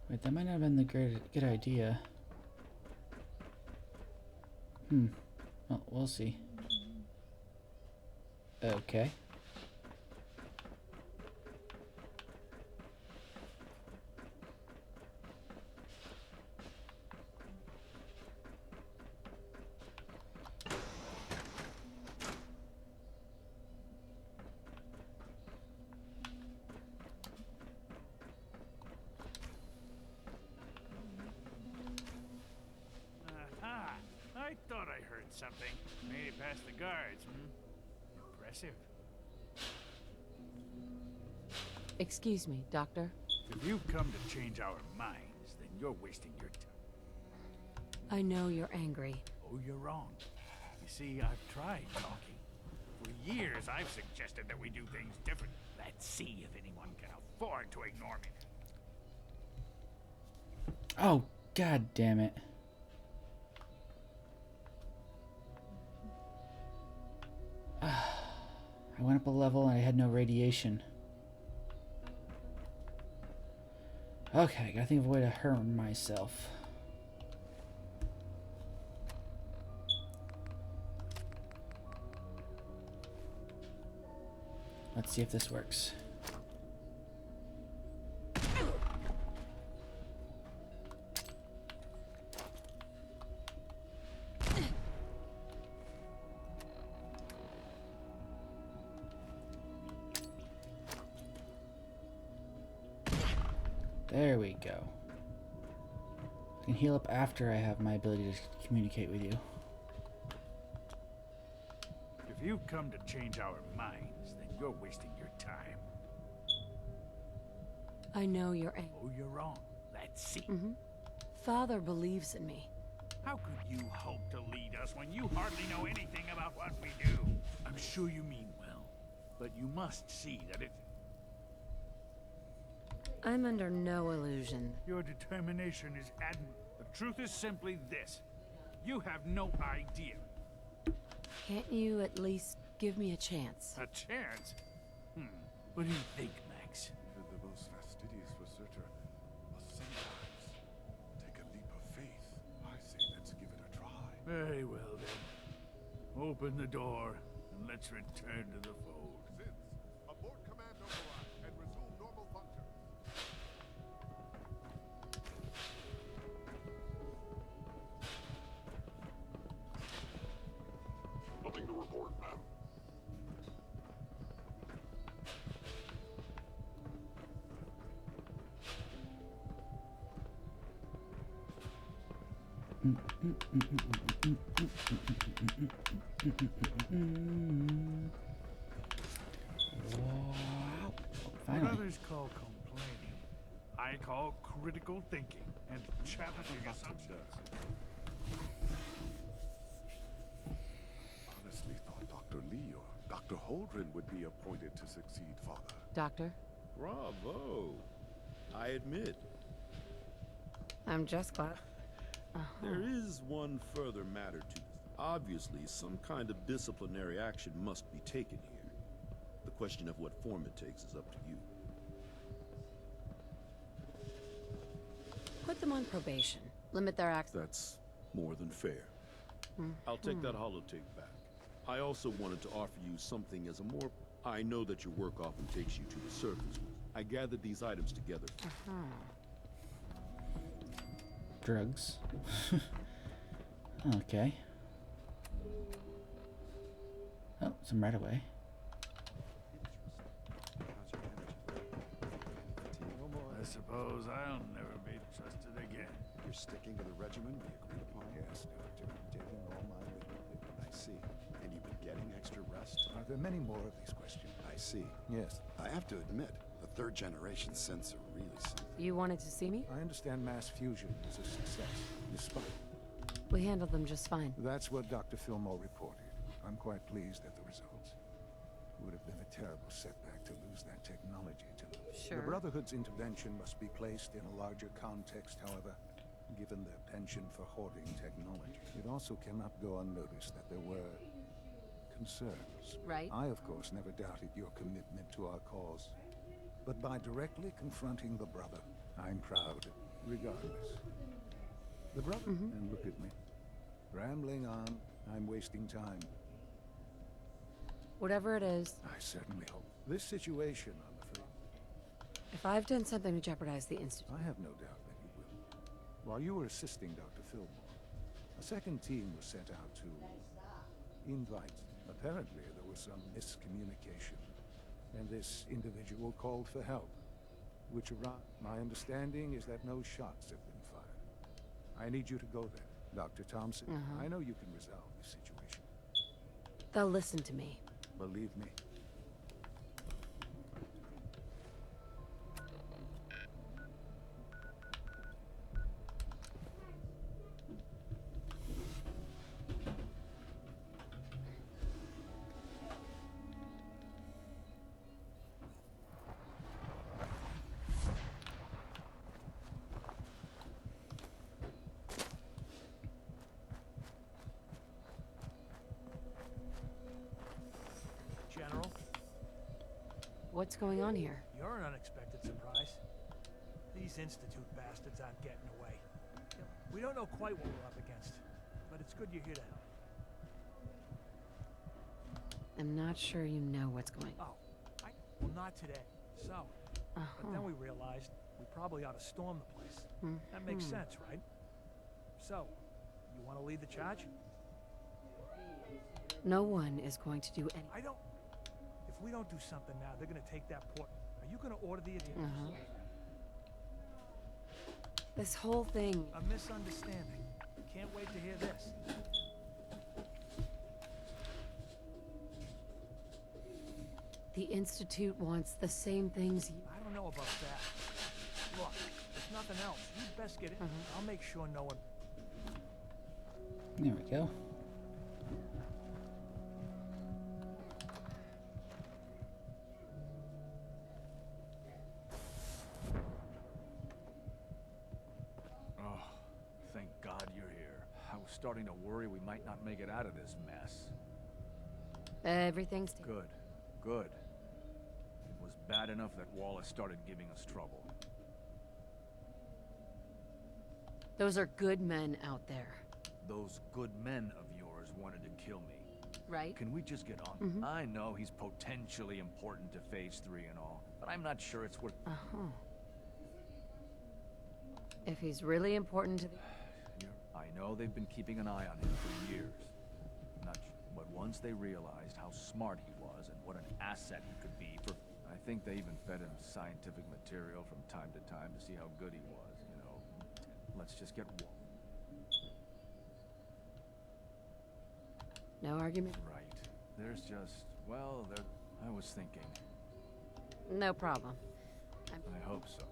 Speaker 4: Wait, that might not have been the good idea. Well, we'll see. Okay.
Speaker 18: Aha! I thought I heard something. Made it past the guards, Impressive.
Speaker 12: Excuse me, Doctor.
Speaker 18: If you've come to change our minds, then you're wasting your time.
Speaker 12: I know you're angry.
Speaker 18: Oh, you're wrong. You see, I've tried talking. For years, I've suggested that we do things different. Let's see if anyone can afford to ignore me.
Speaker 4: Oh, god damn it. I went up a level and I had no radiation. Okay, gotta think of a way to hurt myself. Let's see if this works. There we go. I can heal up after I have my ability to communicate with you.
Speaker 18: If you've come to change our minds, then you're wasting your time.
Speaker 12: I know you're angry.
Speaker 18: Oh, you're wrong. Let's see.
Speaker 12: Father believes in me.
Speaker 18: How could you hope to lead us when you hardly know anything about what we do? I'm sure you mean well, but you must see that it's...
Speaker 12: I'm under no illusion.
Speaker 18: Your determination is admirable. The truth is simply this. You have no idea.
Speaker 12: Can't you at least give me a chance?
Speaker 18: A chance? What do you think, Max?
Speaker 10: Even the most fastidious researcher must sometimes take a leap of faith. I say let's give it a try.
Speaker 18: Very well, then. Open the door, and let's return to the fold.
Speaker 10: Since, abort command override and resume normal function.
Speaker 15: Nothing to report, ma'am.
Speaker 4: Wow.
Speaker 18: What
Speaker 4: Finally.
Speaker 18: others call complaining, I call critical thinking and challenging assumptions.
Speaker 10: Honestly, Dr. Lee or Dr. Holdren would be appointed to succeed Father.
Speaker 19: Doctor?
Speaker 15: Bravo. I admit.
Speaker 19: I'm just glad.
Speaker 15: There is one further matter to this. Obviously, some kind of disciplinary action must be taken here. The question of what form it takes is up to you.
Speaker 19: Put them on probation. Limit their access.
Speaker 15: That's more than fair. I'll take that holotape back. I also wanted to offer you something as a more... I know that your work often takes you to the surface. I gathered these items together.
Speaker 4: Drugs. Okay. Oh, some right away.
Speaker 18: I suppose I'll never be trusted again.
Speaker 2: You're sticking to the regimen we agreed upon? Yes, Doctor. I'm taking all my leave. I see. And you've been getting extra rest? Are there many more of these questions?
Speaker 20: I see.
Speaker 2: Yes.
Speaker 20: I have to admit, the third generation sensor really something.
Speaker 19: You wanted to see me?
Speaker 2: I understand mass fusion was a success, despite.
Speaker 19: We handled them just fine.
Speaker 2: That's what Dr. Fillmore reported. I'm quite pleased at the results. It would have been a terrible setback to lose that technology to them.
Speaker 19: Sure.
Speaker 2: The Brotherhood's intervention must be placed in a larger context, however, given their penchant for hoarding technology. It also cannot go unnoticed that there were concerns.
Speaker 19: Right.
Speaker 2: I, of course, never doubted your commitment to our cause. But by directly confronting the Brother, I'm proud, regardless. The Brother, and look at me. Rambling on, I'm wasting time.
Speaker 19: Whatever it is.
Speaker 2: I certainly hope. This situation, I'm afraid.
Speaker 19: If I've done something to jeopardize the Institute.
Speaker 2: I have no doubt that you will. While you were assisting Dr. Fillmore, a second team was sent out to invite. Apparently, there was some miscommunication, and this individual called for help, which arrived. My understanding is that no shots have been fired. I need you to go there. Dr. Thompson, I know you can resolve the situation.
Speaker 19: They'll listen to me.
Speaker 2: Believe me.
Speaker 18: General?
Speaker 19: What's going on here?
Speaker 18: You're an unexpected surprise. These Institute bastards aren't getting away. We don't know quite what we're up against, but it's good you're here to help.
Speaker 19: I'm not sure you know what's going on.
Speaker 18: Oh, well, not today. So, but then we realized we probably ought to storm the place. That makes sense, right? So, you want to lead the charge?
Speaker 19: No one is going to do anything.
Speaker 18: I don't... If we don't do something now, they're gonna take that port. Are you gonna order the attendants?
Speaker 19: This whole thing...
Speaker 18: A misunderstanding. Can't wait to hear this.
Speaker 19: The Institute wants the same things you...
Speaker 18: I don't know about that. Look, if nothing else, you'd best get it. I'll make sure no one...
Speaker 4: There we go.
Speaker 18: Thank God you're here. I was starting to worry we might not make it out of this mess.
Speaker 19: Everything's...
Speaker 18: Good. Good. It was bad enough that Wallace started giving us trouble.
Speaker 19: Those are good men out there.
Speaker 18: Those good men of yours wanted to kill me.
Speaker 19: Right?
Speaker 18: Can we just get on? I know he's potentially important to Phase 3 and all, but I'm not sure it's worth...
Speaker 19: If he's really important to the...
Speaker 18: I know they've been keeping an eye on him for years. But once they realized how smart he was and what an asset he could be for... I think they even fed him scientific material from time to time to see how good he was, you know. Let's just get...
Speaker 19: No argument?
Speaker 18: Right. There's just... Well, I was thinking.
Speaker 19: No problem.
Speaker 18: I hope so.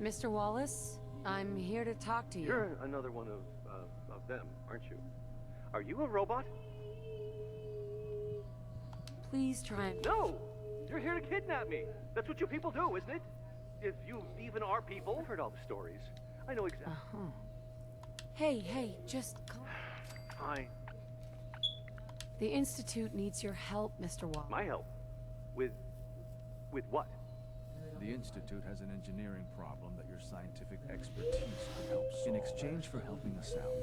Speaker 19: Mr. Wallace, I'm here to talk to you.
Speaker 21: You're another one of them, aren't you? Are you a robot?
Speaker 19: Please try and...
Speaker 21: No! You're here to kidnap me. That's what you people do, isn't it? If you even are people. I've heard all the stories. I know exactly.
Speaker 19: Hey, just calm.
Speaker 21: Fine.
Speaker 19: The Institute needs your help, Mr. Wallace.
Speaker 21: My help? With what?
Speaker 18: The Institute has an engineering problem that your scientific expertise could help solve. In exchange for helping us out,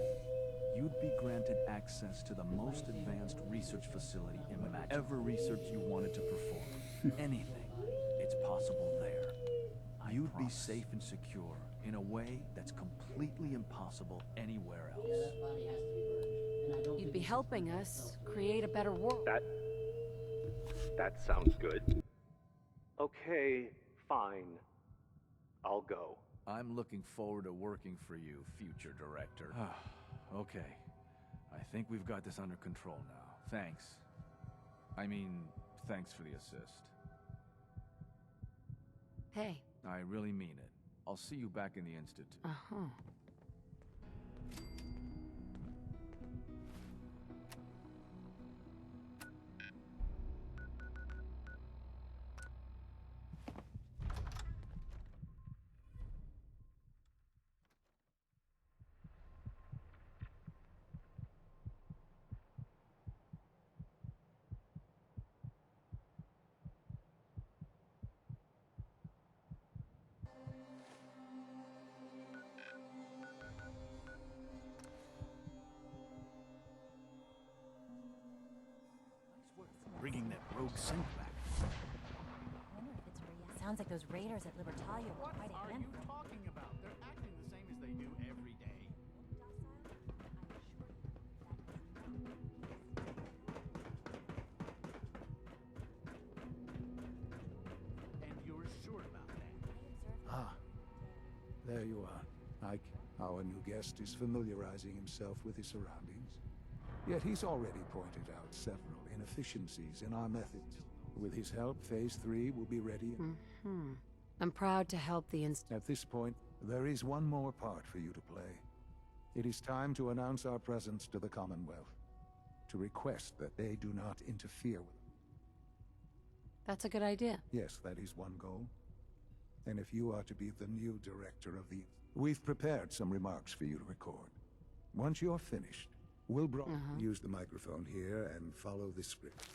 Speaker 18: you'd be granted access to the most advanced research facility in whatever research you wanted to perform. Anything. It's possible there. You'd be safe and secure in a way that's completely impossible anywhere else.
Speaker 19: You'd be helping us create a better world.
Speaker 21: That sounds good. Okay, fine. I'll go.
Speaker 18: I'm looking forward to working for you, future director. Okay. I think we've got this under control now. Thanks. I mean, thanks for the assist.
Speaker 19: Hey.
Speaker 18: I really mean it. I'll see you back in the Institute.
Speaker 9: Bringing that rogue synth back.
Speaker 13: I wonder if it's real. Sounds like those raiders at Libertalia were quite a handful.
Speaker 9: What are you talking about? They're acting the same as they do every day. And you're sure about that?
Speaker 2: There you are. Ike, our new guest, is familiarizing himself with his surroundings. Yet he's already pointed out several inefficiencies in our methods. With his help, Phase 3 will be ready.
Speaker 19: I'm proud to help the Institute.
Speaker 2: At this point, there is one more part for you to play. It is time to announce our presence to the Commonwealth, to request that they do not interfere with.
Speaker 19: That's a good idea.
Speaker 2: Yes, that is one goal. And if you are to be the new director of the... We've prepared some remarks for you to record. Once you're finished, we'll use the microphone here and follow the script.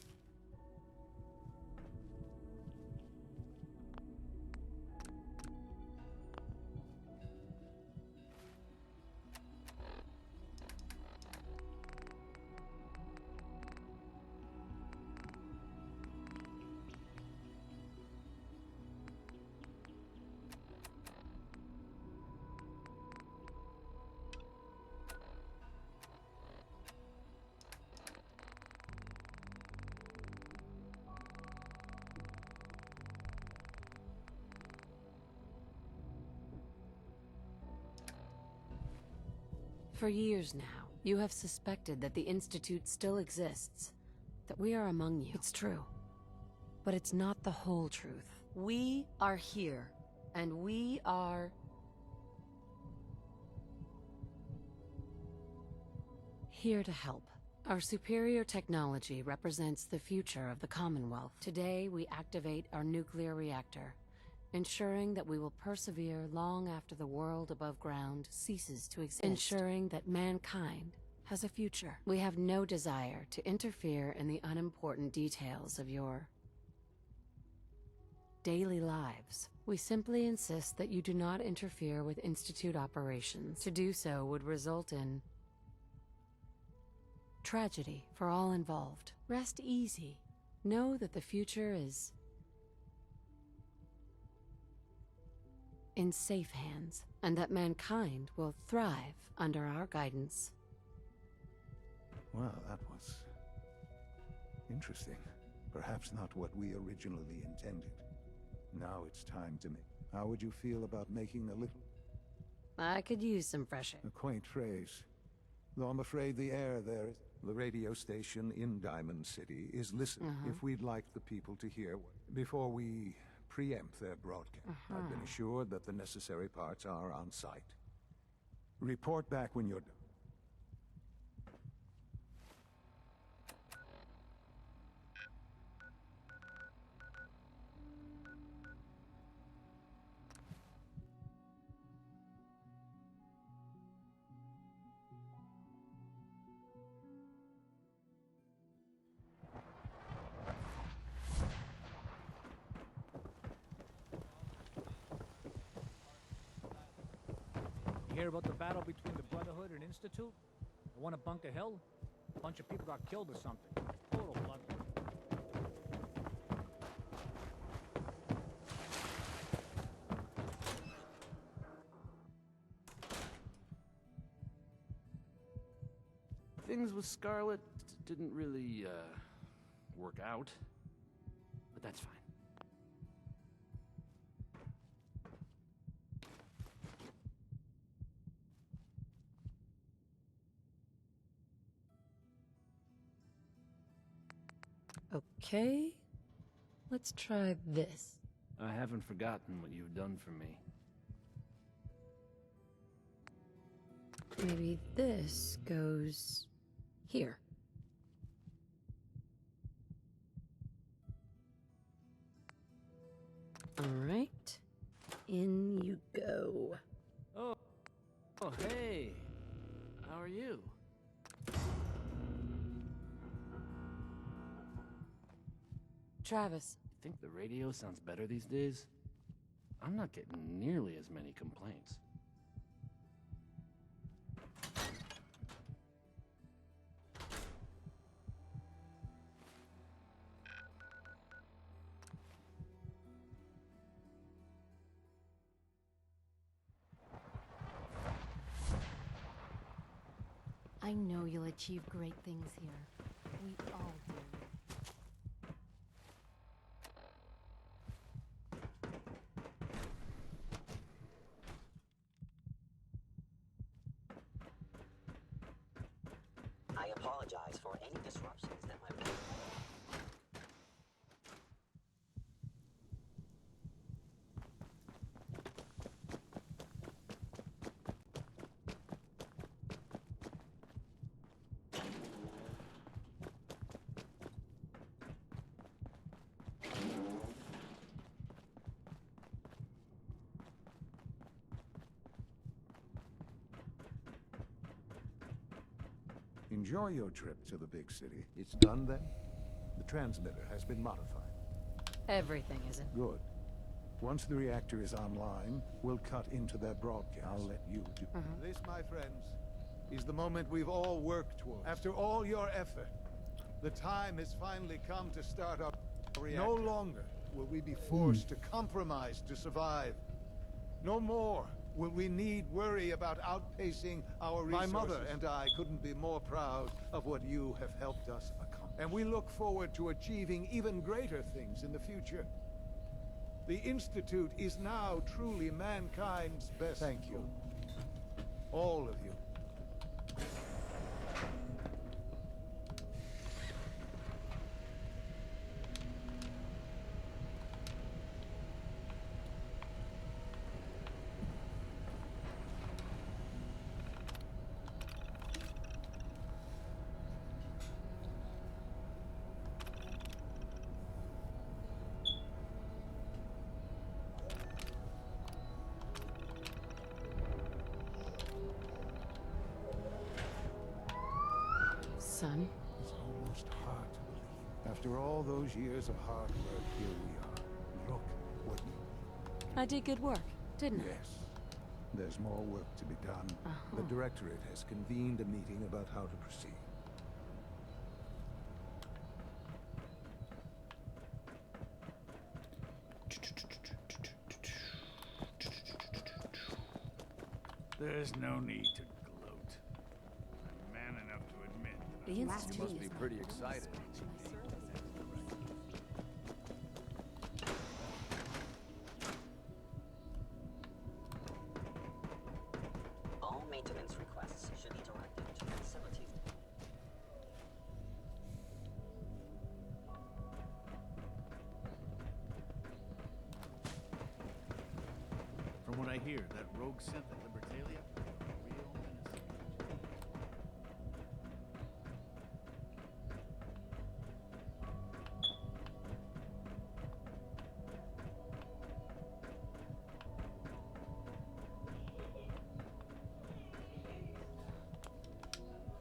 Speaker 19: For years now, you have suspected that the Institute still exists, that we are among you. It's true. But it's not the whole truth. We are here, and we are... here to help. Our superior technology represents the future of the Commonwealth. Today, we activate our nuclear reactor, ensuring that we will persevere long after the world above ground ceases to exist. Ensuring that mankind has a future. We have no desire to interfere in the unimportant details of your daily lives. We simply insist that you do not interfere with Institute operations. To do so would result in tragedy for all involved. Rest easy. Know that the future is in safe hands, and that mankind will thrive under our guidance.
Speaker 2: Well, that was interesting. Perhaps not what we originally intended. Now it's time to make... How would you feel about making a little...
Speaker 19: I could use some fresh air.
Speaker 2: A quaint phrase. Though I'm afraid the air there is... The radio station in Diamond City is listening. If we'd like the people to hear... Before we preempt their broadcast, I've been assured that the necessary parts are on site. Report back when you're done.
Speaker 7: hear about the battle between the Brotherhood and Institute? The one at Bunker Hill? A bunch of people got killed or something. Total blood.
Speaker 22: Things with Scarlet didn't really, work out. But that's fine.
Speaker 19: Okay, let's try this.
Speaker 22: I haven't forgotten what you've done for me.
Speaker 19: Maybe this goes here. All right, in you go.
Speaker 22: Oh, hey, how are you?
Speaker 19: Travis.
Speaker 22: You think the radio sounds better these days? I'm not getting nearly as many complaints.
Speaker 8: I know you'll achieve great things here. We all do.
Speaker 1: I apologize for any disruptions that might be.
Speaker 2: Enjoy your trip to the big city. It's done then? The transmitter has been modified.
Speaker 19: Everything isn't.
Speaker 2: Good. Once the reactor is online, we'll cut into their broadcast. I'll let you do. This, my friends, is the moment we've all worked towards. After all your effort, the time has finally come to start our reactor. No longer will we be forced to compromise to survive. No more will we need worry about outpacing our resources. My mother and I couldn't be more proud of what you have helped us accomplish. And we look forward to achieving even greater things in the future. The Institute is now truly mankind's best. Thank you. All of you.
Speaker 19: Son?
Speaker 2: It's almost hard to believe. After all those years of hard work, here we are. Look what you...
Speaker 19: I did good work, didn't I?
Speaker 2: Yes. There's more work to be done. The Directorate has convened a meeting about how to proceed.
Speaker 23: There's no need to gloat. I'm man enough to admit that
Speaker 12: The
Speaker 23: I'm
Speaker 12: Institute
Speaker 18: You must be pretty excited.
Speaker 1: All maintenance requests should be directed to facilities.
Speaker 23: From what I hear, that rogue synth at Libertalia, a real menace.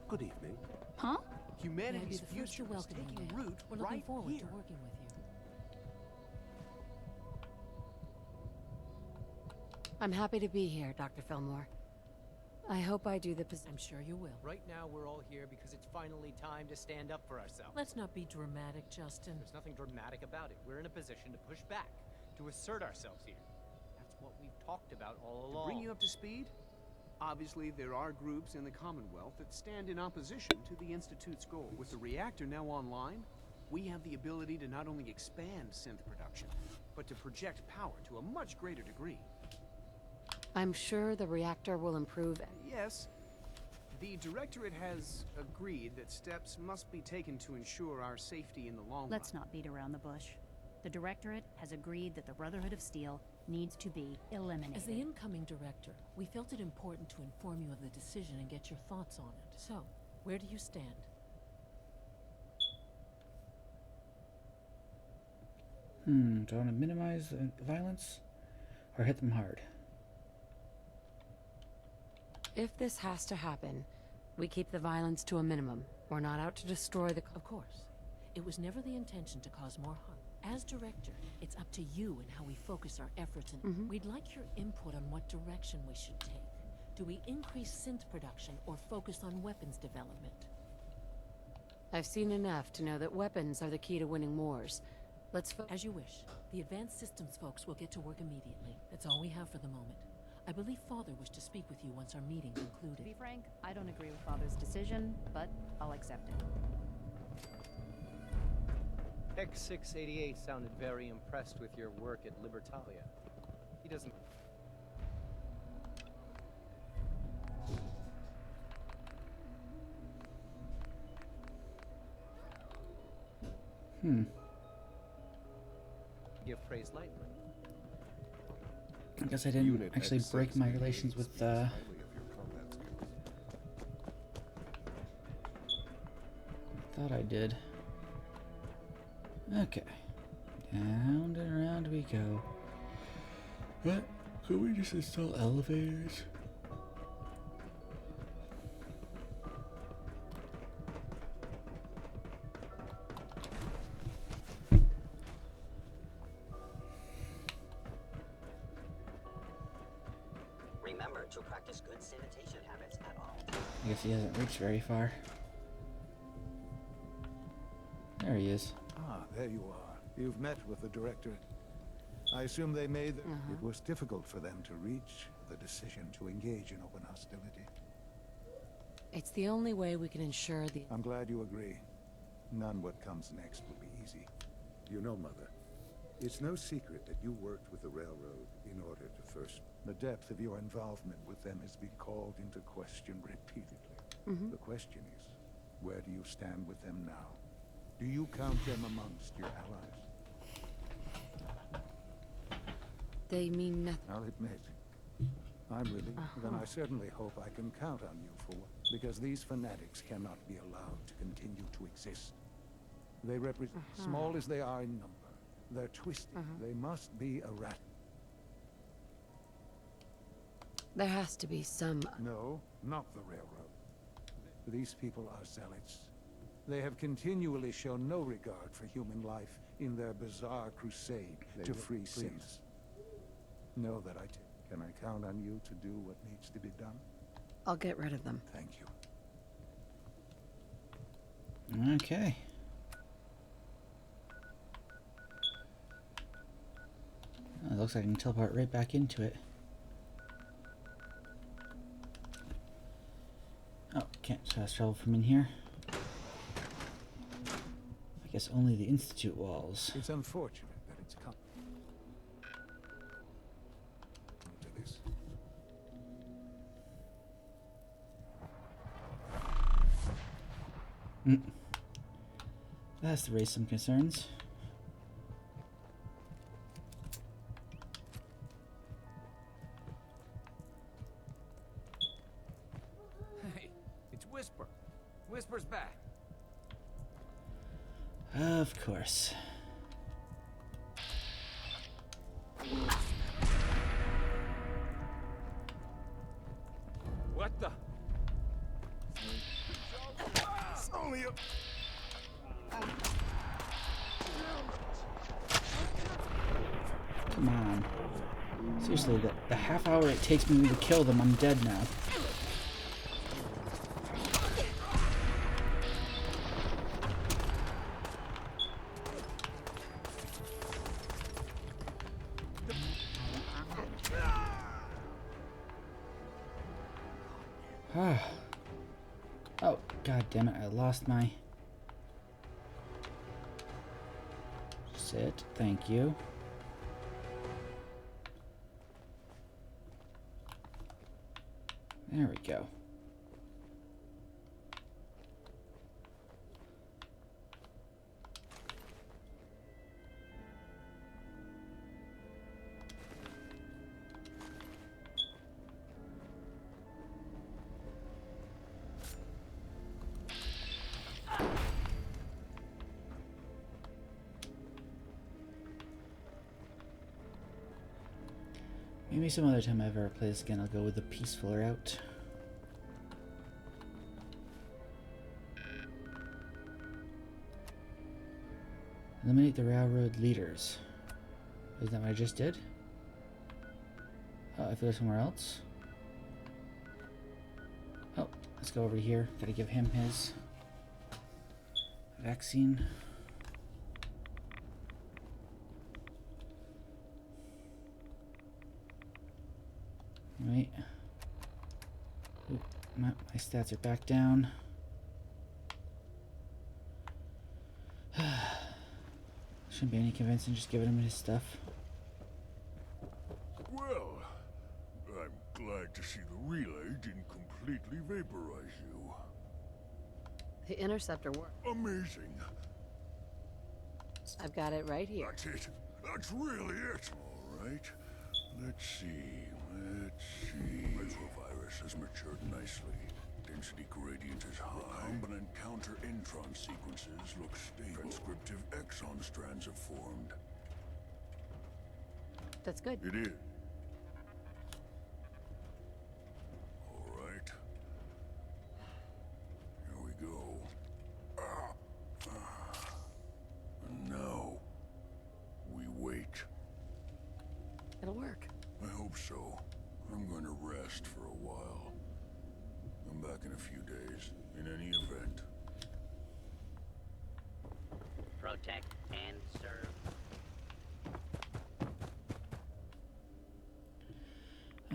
Speaker 9: Good evening.
Speaker 8: Huh?
Speaker 9: Humanity's
Speaker 12: May I be the first to
Speaker 9: future is
Speaker 12: welcome you,
Speaker 9: taking
Speaker 12: ma'am.
Speaker 9: root
Speaker 12: We're looking
Speaker 9: right
Speaker 12: forward
Speaker 9: here.
Speaker 12: to working with you.
Speaker 19: I'm happy to be here, Dr. Fillmore. I hope I do the
Speaker 12: I'm sure you will.
Speaker 9: Right now, we're all here because it's finally time to stand up for ourselves.
Speaker 12: Let's not be dramatic, Justin.
Speaker 9: There's nothing dramatic about it. We're in a position to push back, to assert ourselves here. That's what we've talked about all along.
Speaker 5: To bring you up to speed, obviously there are groups in the Commonwealth that stand in opposition to the Institute's goals. With the reactor now online, we have the ability to not only expand synth production, but to project power to a much greater degree.
Speaker 19: I'm sure the reactor will improve.
Speaker 5: Yes. The Directorate has agreed that steps must be taken to ensure our safety in the long run.
Speaker 8: Let's not beat around the bush. The Directorate has agreed that the Brotherhood of Steel needs to be eliminated.
Speaker 12: As the incoming director, we felt it important to inform you of the decision and get your thoughts on it. So, where do you stand?
Speaker 4: Do I want to minimize the violence or hit them hard?
Speaker 19: If this has to happen, we keep the violence to a minimum. We're not out to destroy the...
Speaker 12: Of course. It was never the intention to cause more harm. As director, it's up to you and how we focus our efforts, and we'd like your input on what direction we should take. Do we increase synth production or focus on weapons development?
Speaker 19: I've seen enough to know that weapons are the key to winning wars. Let's
Speaker 12: As you wish. The advanced systems folks will get to work immediately. That's all we have for the moment. I believe Father wished to speak with you once our meeting concluded.
Speaker 8: To be frank, I don't agree with Father's decision, but I'll accept it.
Speaker 9: X688 sounded very impressed with your work at Libertalia. He doesn't... give praise lightly.
Speaker 4: I guess I didn't actually break my relations with thought I did. Okay. Round and around we go. What? Could we just install elevators?
Speaker 1: Remember to practice good sanitation habits at all.
Speaker 4: I guess he hasn't reached very far. There he is.
Speaker 2: Ah, there you are. You've met with the Directorate. I assume they made... It was difficult for them to reach the decision to engage in open hostility.
Speaker 19: It's the only way we can ensure the...
Speaker 2: I'm glad you agree. None what comes next will be easy. You know, Mother, it's no secret that you worked with the Railroad in order to first... The depth of your involvement with them has been called into question repeatedly. The question is, where do you stand with them now? Do you count them amongst your allies?
Speaker 19: They mean nothing.
Speaker 2: I'll admit, I'm really... Then I certainly hope I can count on you for what... Because these fanatics cannot be allowed to continue to exist. They represent... Small as they are in number, they're twisted. They must be erratic.
Speaker 19: There has to be some...
Speaker 2: No, not the Railroad. These people are zealots. They have continually shown no regard for human life in their bizarre crusade to free sinners. Know that can I count on you to do what needs to be done?
Speaker 19: I'll get rid of them.
Speaker 2: Thank you.
Speaker 4: Okay. It looks like I can teleport right back into it. Oh, can't fast travel from in here. I guess only the Institute walls.
Speaker 2: It's unfortunate that it's come to this.
Speaker 4: That has to raise some concerns.
Speaker 9: Hey, it's Whisper. Whisper's back.
Speaker 4: Of course.
Speaker 9: What the?
Speaker 10: It's only a...
Speaker 4: Come on. Seriously, the half hour it takes me to kill them, I'm dead now. Oh, god damn it, I lost my... Sit, thank you. There we go. Maybe some other time I ever play this again, I'll go with the peaceful route. Eliminate the railroad leaders. Isn't that what I just did? Oh, I have to go somewhere else. Oh, let's go over here. Gotta give him his vaccine. Wait. Ooh, my stats are back down. Shouldn't be any convincing, just giving him his stuff.
Speaker 10: Well, I'm glad to see the relay didn't completely vaporize you.
Speaker 19: The interceptor worked.
Speaker 10: Amazing.
Speaker 19: I've got it right here.
Speaker 10: That's it. That's really it. All right. Let's see. Retrovirus has matured nicely. Density gradient is high. Recombinant counter-intron sequences look stable. Transcriptive exon strands have formed.
Speaker 19: That's good.
Speaker 10: It is. All right. Here we go. And now, we wait.
Speaker 19: It'll work.
Speaker 10: I hope so. I'm going to rest for a while. I'm back in a few days, in any event.
Speaker 1: Protect and serve.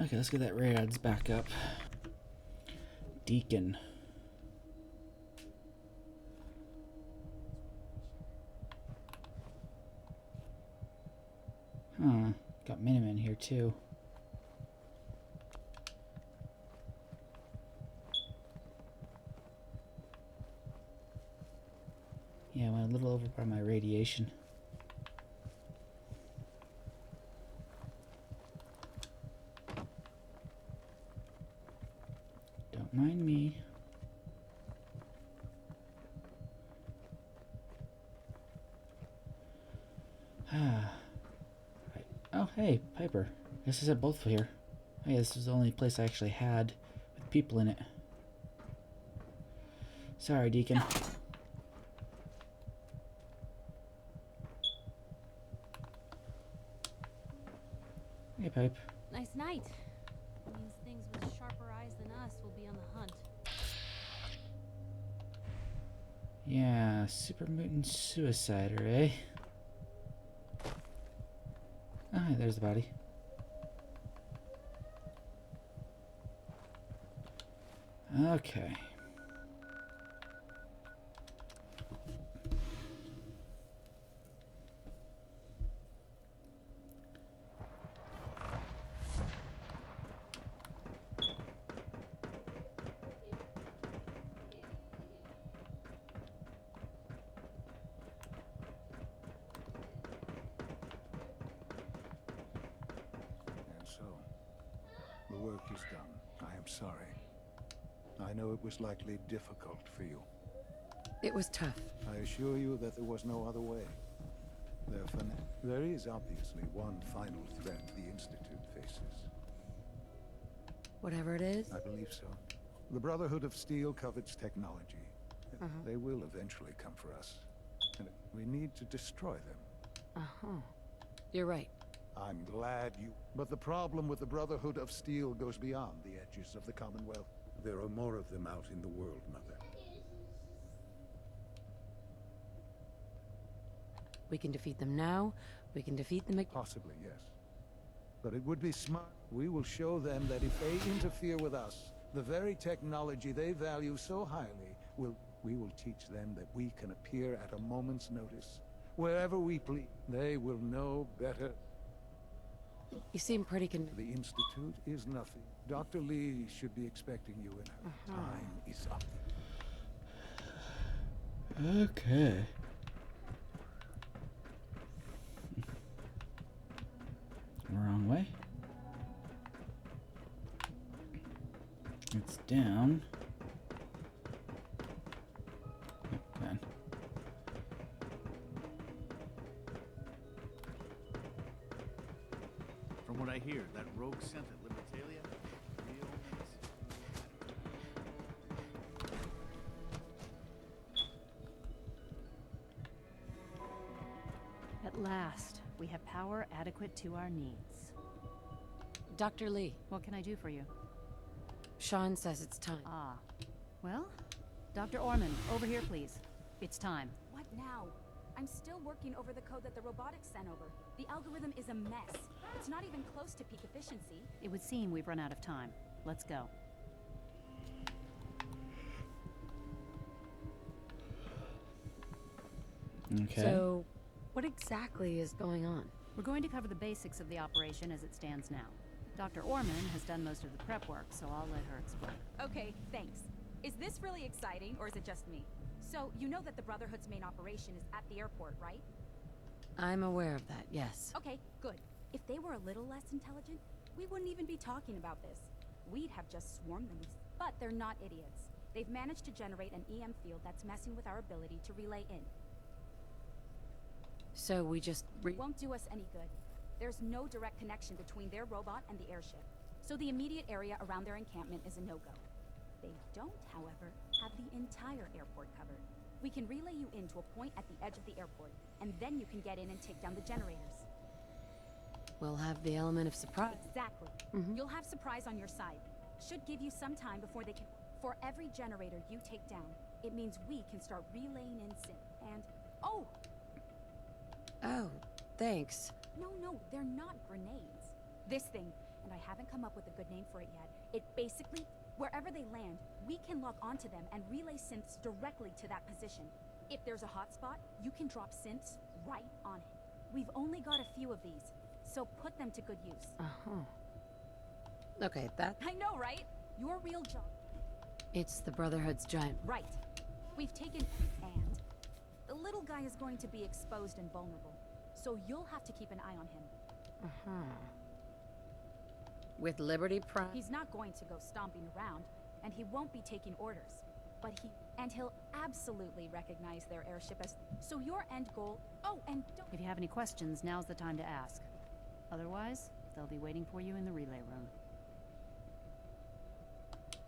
Speaker 4: Okay, let's get that rads back up. Deacon. Huh. Got Miniman here too. Yeah, I went a little over by my radiation. Don't mind me. Right. Oh, hey, Piper. Guess I said both here. Hey, this was the only place I actually had with people in it. Sorry, Deacon. Hey, Pipe.
Speaker 13: Nice night. Means things with sharper eyes than us will be on the hunt.
Speaker 4: Yeah, super mutant suicider, eh? Oh, hey, there's the body. Okay.
Speaker 2: The work is done. I am sorry. I know it was likely difficult for you.
Speaker 19: It was tough.
Speaker 2: I assure you that there was no other way. There is obviously one final threat the Institute faces.
Speaker 19: Whatever it is?
Speaker 2: I believe so. The Brotherhood of Steel covets technology. They will eventually come for us. And we need to destroy them.
Speaker 19: You're right.
Speaker 2: I'm glad you... But the problem with the Brotherhood of Steel goes beyond the edges of the Commonwealth. There are more of them out in the world, Mother.
Speaker 19: We can defeat them now. We can defeat them again.
Speaker 2: Possibly, yes. But it would be smart. We will show them that if they interfere with us, the very technology they value so highly we will teach them that we can appear at a moment's notice. Wherever we please, they will know better.
Speaker 19: You seem pretty
Speaker 2: The Institute is nothing. Dr. Lee should be expecting you in her time is up.
Speaker 4: Okay. Wrong way. It's down. Okay.
Speaker 23: From what I hear, that rogue scent at Libertalia, real
Speaker 8: At last, we have power adequate to our needs.
Speaker 19: Dr. Lee.
Speaker 8: What can I do for you?
Speaker 19: Sean says it's time.
Speaker 8: Ah. Well, Dr. Orman, over here, please. It's time.
Speaker 13: What now? I'm still working over the code that the robotics sent over. The algorithm is a mess. It's not even close to peak efficiency.
Speaker 8: It would seem we've run out of time. Let's go.
Speaker 4: Okay.
Speaker 19: So, what exactly is going on?
Speaker 8: We're going to cover the basics of the operation as it stands now. Dr. Orman has done most of the prep work, so I'll let her explain.
Speaker 13: Okay, thanks. Is this really exciting, or is it just me? So, you know that the Brotherhood's main operation is at the airport, right?
Speaker 19: I'm aware of that, yes.
Speaker 13: Okay, good. If they were a little less intelligent, we wouldn't even be talking about this. We'd have just swarmed them. But they're not idiots. They've managed to generate an EM field that's messing with our ability to relay in.
Speaker 19: So we just
Speaker 13: Won't do us any good. There's no direct connection between their robot and the airship, so the immediate area around their encampment is a no-go. They don't, however, have the entire airport covered. We can relay you in to a point at the edge of the airport, and then you can get in and take down the generators.
Speaker 19: We'll have the element of surprise.
Speaker 13: Exactly. You'll have surprise on your side. Should give you some time before they can... For every generator you take down, it means we can start relaying in synth. And... Oh!
Speaker 19: Oh, thanks.
Speaker 13: No, they're not grenades. This thing, and I haven't come up with a good name for it yet, it basically, wherever they land, we can lock onto them and relay synths directly to that position. If there's a hotspot, you can drop synths right on it. We've only got a few of these, so put them to good use.
Speaker 19: Okay, that...
Speaker 13: I know, right? Your real job.
Speaker 19: It's the Brotherhood's giant...
Speaker 13: Right. We've taken... And... The little guy is going to be exposed and vulnerable, so you'll have to keep an eye on him.
Speaker 19: With Liberty Prime...
Speaker 13: He's not going to go stomping around, and he won't be taking orders. But he'll absolutely recognize their airship as... So your end goal... Oh, and don't...
Speaker 8: If you have any questions, now's the time to ask. Otherwise, they'll be waiting for you in the relay room.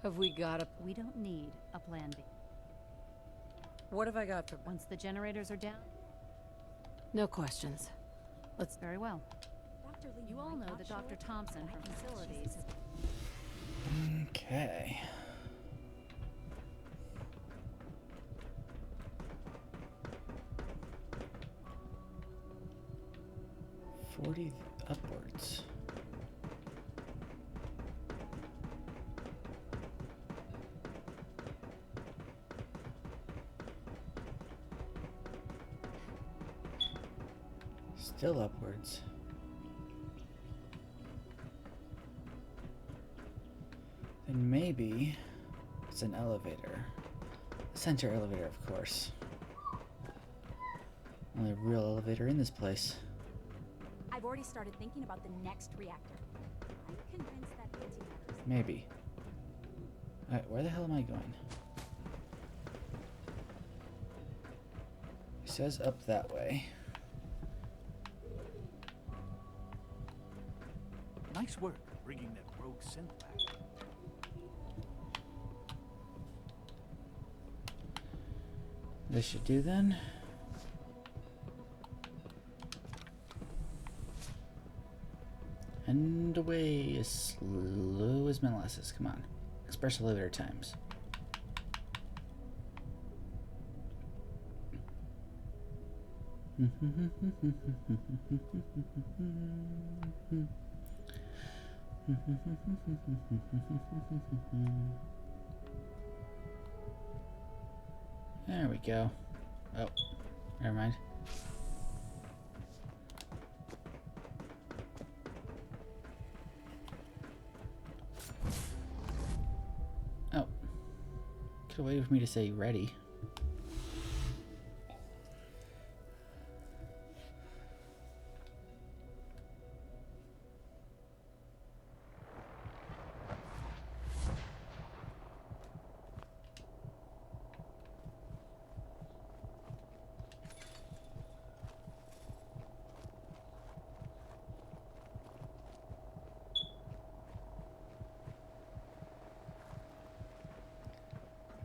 Speaker 19: Have we got a...
Speaker 8: We don't need a plan B.
Speaker 19: What have I got for...
Speaker 8: Once the generators are down?
Speaker 19: No questions. Let's...
Speaker 8: Very well.
Speaker 13: Dr. Lee,
Speaker 8: You all know that Dr. Thompson from Facilities...
Speaker 4: Okay. $40 upwards. Still upwards. Then maybe it's an elevator. A center elevator, of course. Only real elevator in this place.
Speaker 13: I've already started thinking about the next reactor. I'm convinced that antimatter...
Speaker 4: Maybe. Alright, where the hell am I going? It says up that way.
Speaker 23: Nice work bringing that rogue synth back.
Speaker 4: This should do then. And away as slow as molasses. Come on. Express elevator times. There we go. Oh, never mind. Oh. Could have waited for me to say ready.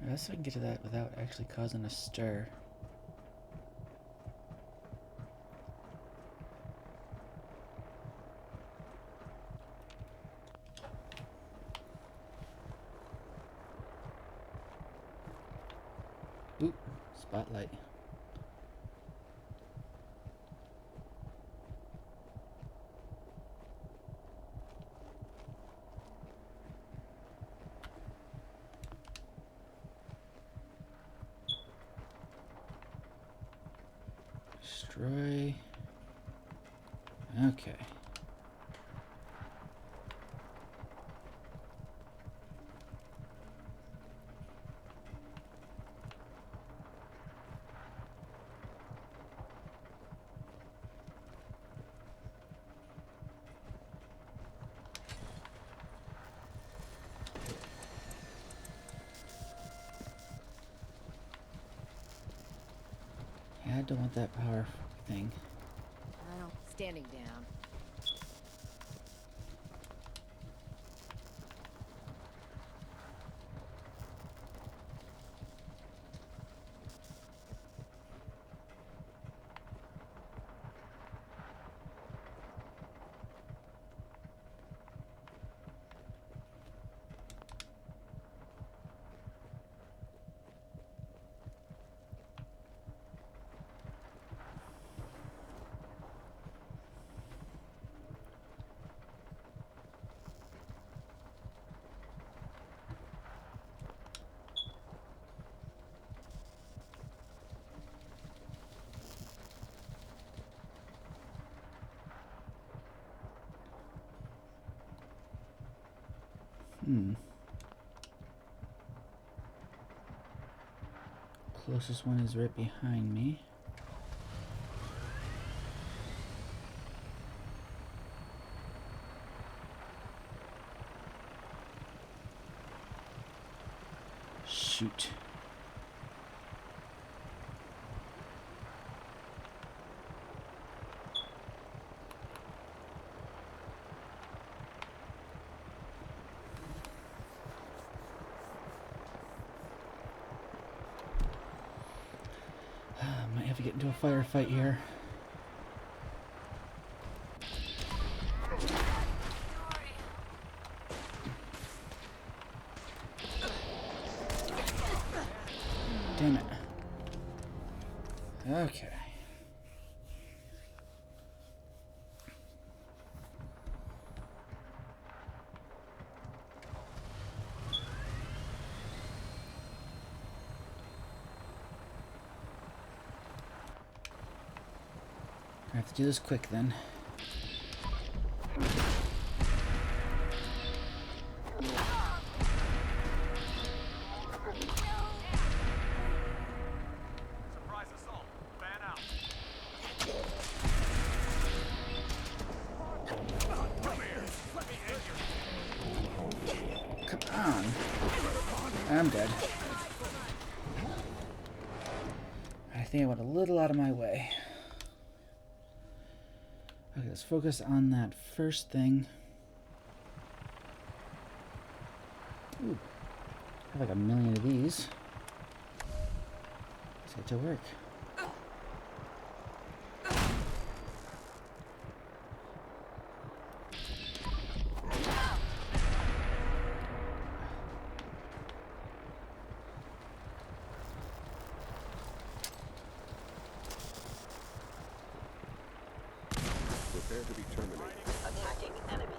Speaker 4: Let's see if I can get to that without actually causing a stir. Oop, spotlight. Destroy. Okay. Yeah, I don't want that power thing.
Speaker 11: I don't. Standing down. Closest one is right behind me. Shoot. Might have to get into a firefight here. Damn it. Okay. I have to do this quick then.
Speaker 21: Surprise assault. Fan out. Come here. Let me hit you.
Speaker 4: Come on. I'm dead. I think I went a little out of my way. Okay, let's focus on that first thing. Ooh, I have like a million of these. Let's get to work.
Speaker 10: Prepare to be terminated.
Speaker 1: Attacking enemy.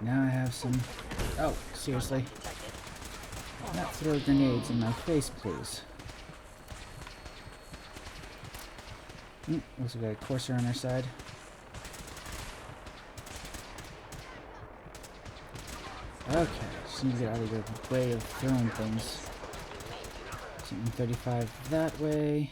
Speaker 4: Now I have some... Oh, seriously. Not throw grenades in my face, please. Looks like we got a Courser on our side. Okay, just need to get out of your way of throwing things. Something 35 that way.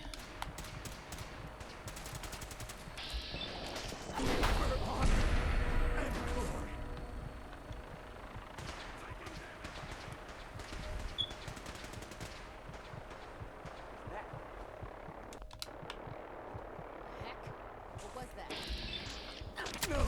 Speaker 13: What was that?
Speaker 23: No!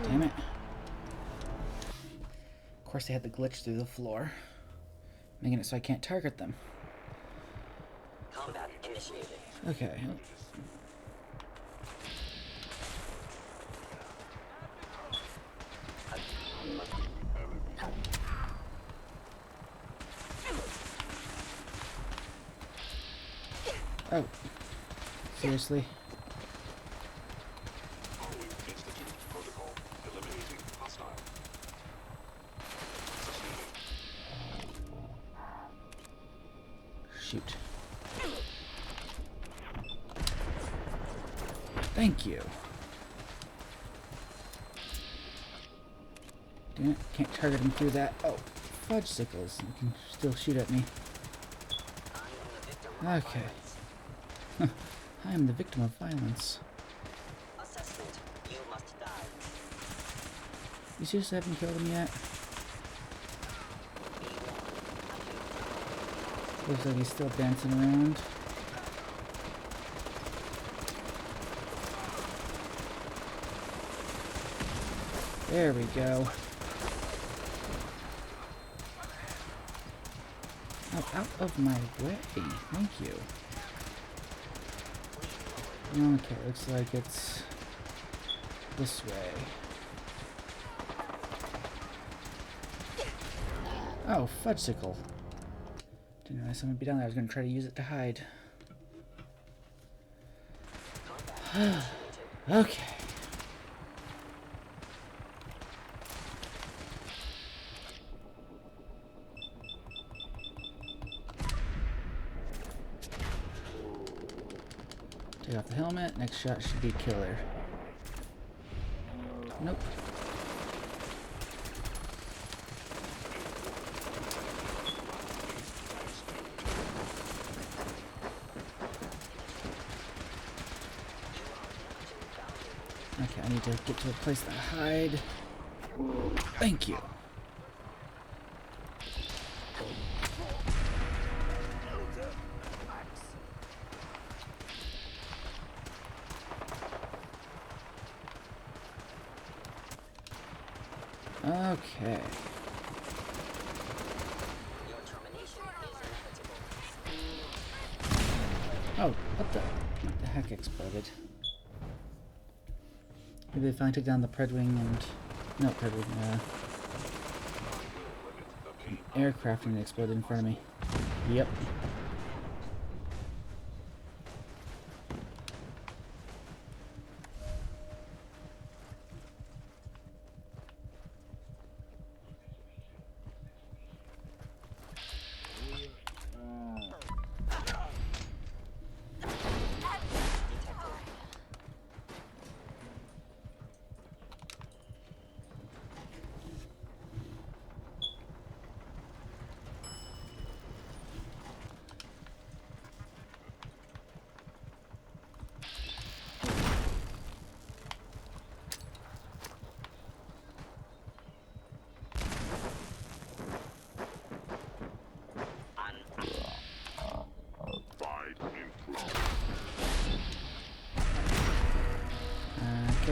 Speaker 4: Damn it. Of course they had the glitch through the floor, making it so I can't target them.
Speaker 1: Combat initiated.
Speaker 4: Okay. Oh. Seriously? Shoot. Thank you. Damn it, can't target him through that. Oh, fudge sickles. You can still shoot at me. Okay. I am the victim of violence.
Speaker 1: Assessment. You must die.
Speaker 4: You seriously haven't killed him yet? Looks like he's still dancing around. There we go. Oh, out of my way. Thank you. Okay, looks like it's this way. Oh, fudgesicle. Didn't realize someone would be down there. I was going to try to use it to hide. Okay. Take off the helmet. Next shot should be killer. Nope. Okay, I need to get to a place to hide. Thank you. Okay. Oh, what the heck exploded? Maybe they finally took down the Predwing and... No, Predwing, an aircraft and it exploded in front of me. Yep.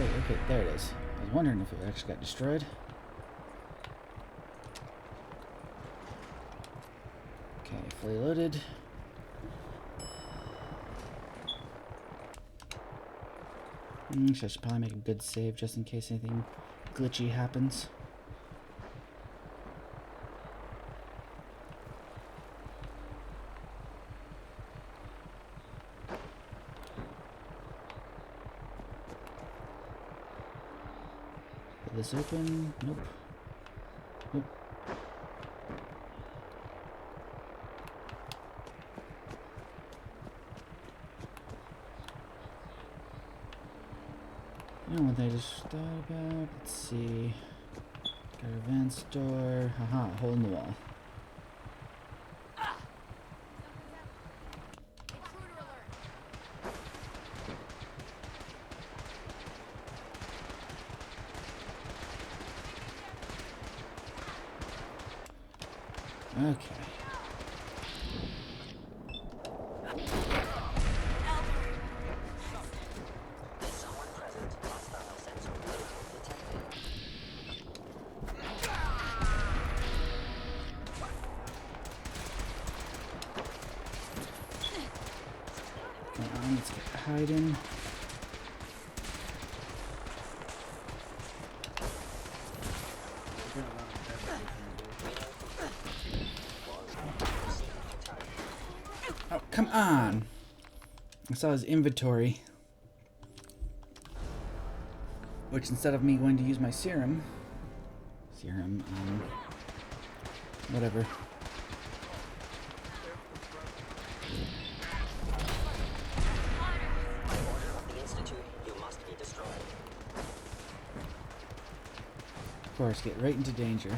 Speaker 4: Okay, there it is. I was wondering if it actually got destroyed. Okay, fully loaded. So I should probably make a good save just in case anything glitchy happens. this open? Nope. Nope. You know what I just thought about? Let's see. Got a advanced door. Haha, hole in the wall. Okay.
Speaker 1: Someone present. Hostile sensor detected.
Speaker 4: Come on, let's get hiding. Oh, come on! I saw his inventory. Which, instead of me going to use my serum, whatever.
Speaker 1: By order of the Institute, you must be destroyed.
Speaker 4: Of course, get right into danger.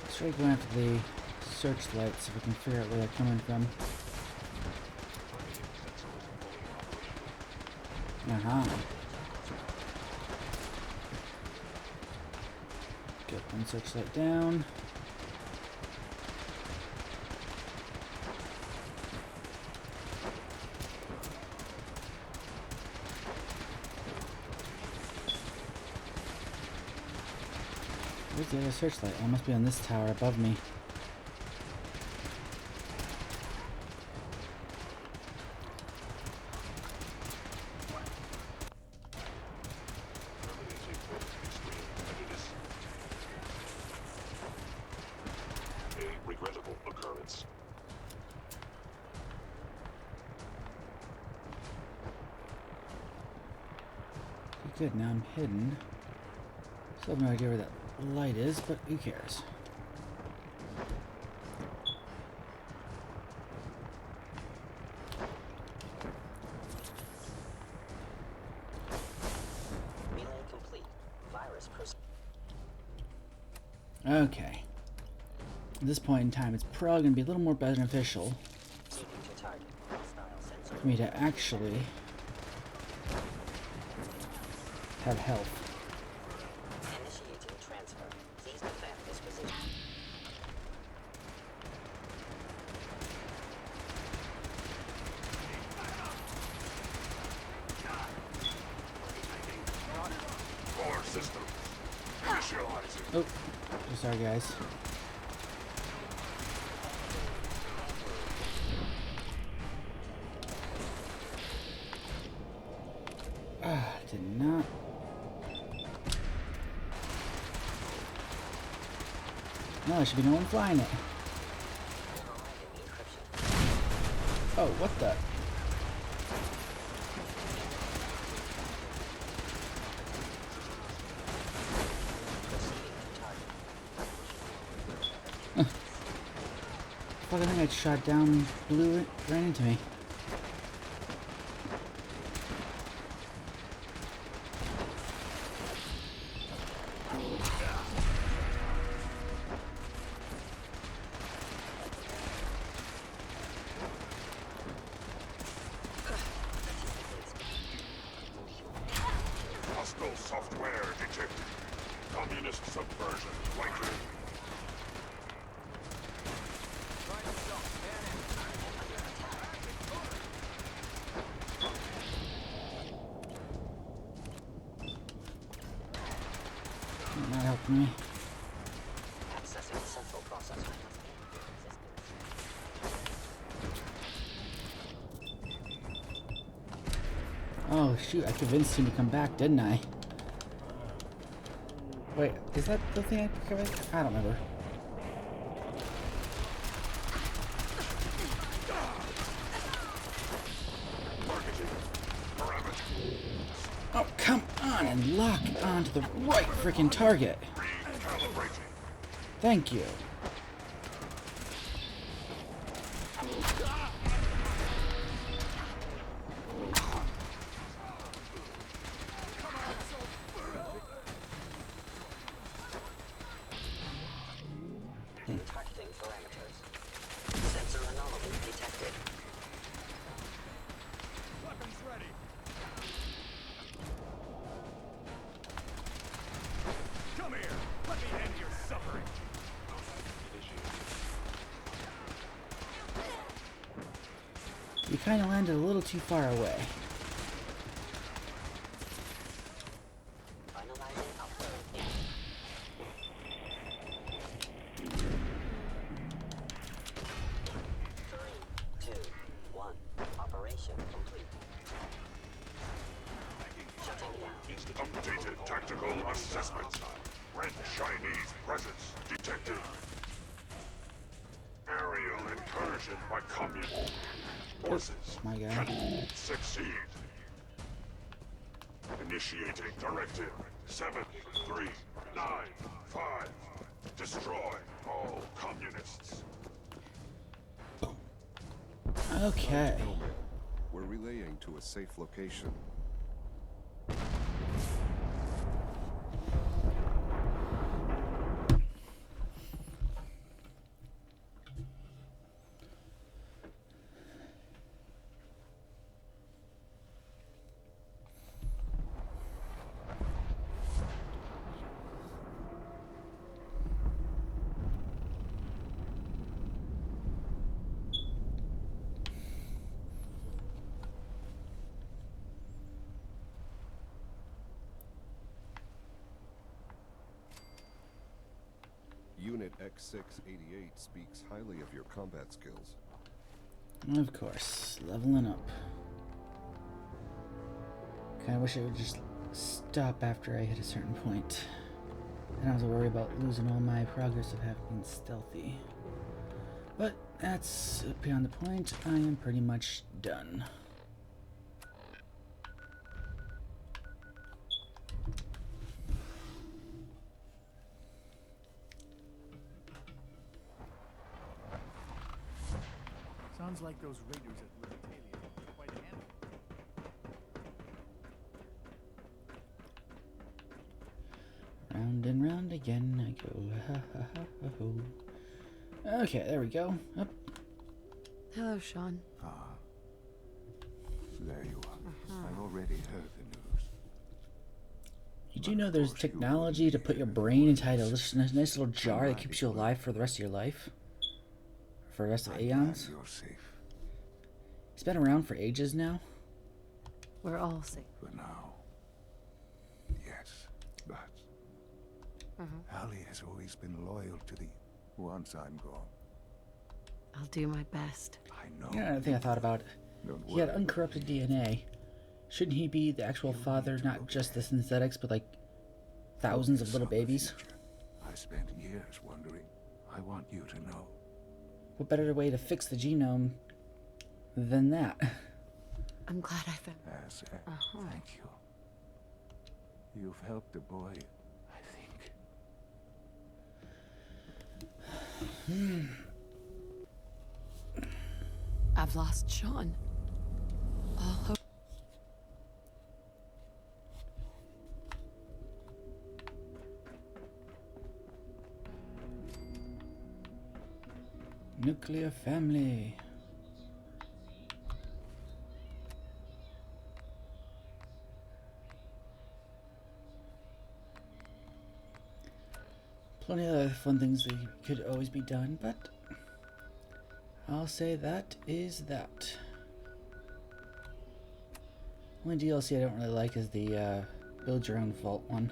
Speaker 4: Let's try going after the searchlights if we can figure out where they're coming from. Get one searchlight down. Where's the other searchlight? Oh, it must be on this tower above me.
Speaker 10: A regrettable occurrence.
Speaker 4: Good, now I'm hidden. Still have no idea where that light is, but who cares?
Speaker 1: Relay complete. Virus
Speaker 4: Okay. At this point in time, it's probably going to be a little more beneficial
Speaker 1: proceeding to target. Hostile sensor.
Speaker 4: for me to actually have health.
Speaker 1: Initiating transfer. Please defend this position.
Speaker 10: Core system. Initializing.
Speaker 4: Oh, sorry guys. Did not. No, there should be no one flying it. Oh, what the? Fucking thing I shot down, blew it, ran into me.
Speaker 10: Hostile software detected. Communist subversion likely.
Speaker 4: Not helping me.
Speaker 1: Accessing central processor.
Speaker 4: Oh shoot, I convinced him to come back, didn't I? Wait, is that the thing I covered? I don't remember. and lock onto the right freaking target. Thank you.
Speaker 1: Targeting parameters. Sensor anomaly detected.
Speaker 21: Weapons ready. Come here. Let me end your suffering.
Speaker 4: You kind of landed a little too far away.
Speaker 1: Finalizing upload. 3, 2, 1. Operation complete. Shutting down.
Speaker 10: Updated tactical assessment. Red Chinese presence detected. Aerial incursion by communist forces.
Speaker 4: My God.
Speaker 10: Cannot succeed. Initiating directive 7395. Destroy all communists.
Speaker 4: Okay.
Speaker 14: We're relaying to a safe location. Unit X688 speaks highly of your combat skills.
Speaker 4: Of course, leveling up. Kinda wish I would just stop after I hit a certain point. I don't have to worry about losing all my progress of having been stealthy. But that's beyond the point. I am pretty much done.
Speaker 18: Sounds like those raiders at Lusitalia were quite a handful.
Speaker 4: Round and round again I go. Ha ha ha ha ho. Okay, there we go. Up.
Speaker 19: Hello, Sean.
Speaker 2: Ah. There you are. I've already heard the news.
Speaker 4: You do know there's technology to put your brain inside a nice little jar that keeps you alive for the rest of your life? For the rest of aeons?
Speaker 2: You're safe.
Speaker 4: It's been around for ages now.
Speaker 19: We're all safe.
Speaker 2: For now. Yes, but Ali has always been loyal to the once I'm gone.
Speaker 19: I'll do my best.
Speaker 2: I know.
Speaker 4: Yeah, I think I thought about it. He had uncorrupted DNA. Shouldn't he be the actual father, not just the synthetics, but like thousands of little babies?
Speaker 2: I spent years wondering. I want you to know.
Speaker 4: What better way to fix the genome than that?
Speaker 19: I'm glad I found.
Speaker 2: Thank you. You've helped the boy, I think.
Speaker 19: I've lost Sean. All hope.
Speaker 4: Nuclear family. Plenty of other fun things that could always be done, but I'll say that is that. Only DLC I don't really like is the build your own vault one.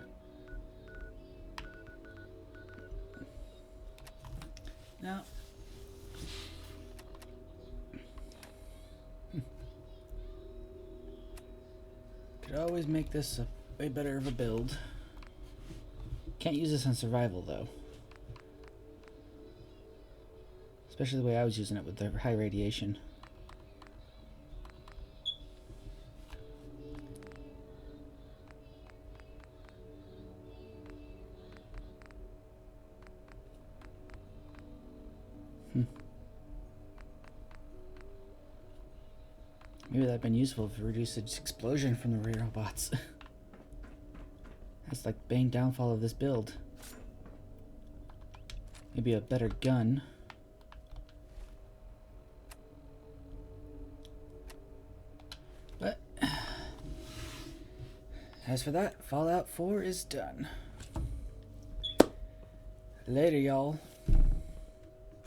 Speaker 4: Now, could always make this a way better of a build. Can't use this on survival though. Especially the way I was using it with the high radiation. Maybe that'd been useful to reduce its explosion from the rear robots. That's like the main downfall of this build. Maybe a better gun. But as for that, Fallout 4 is done. Later, y'all.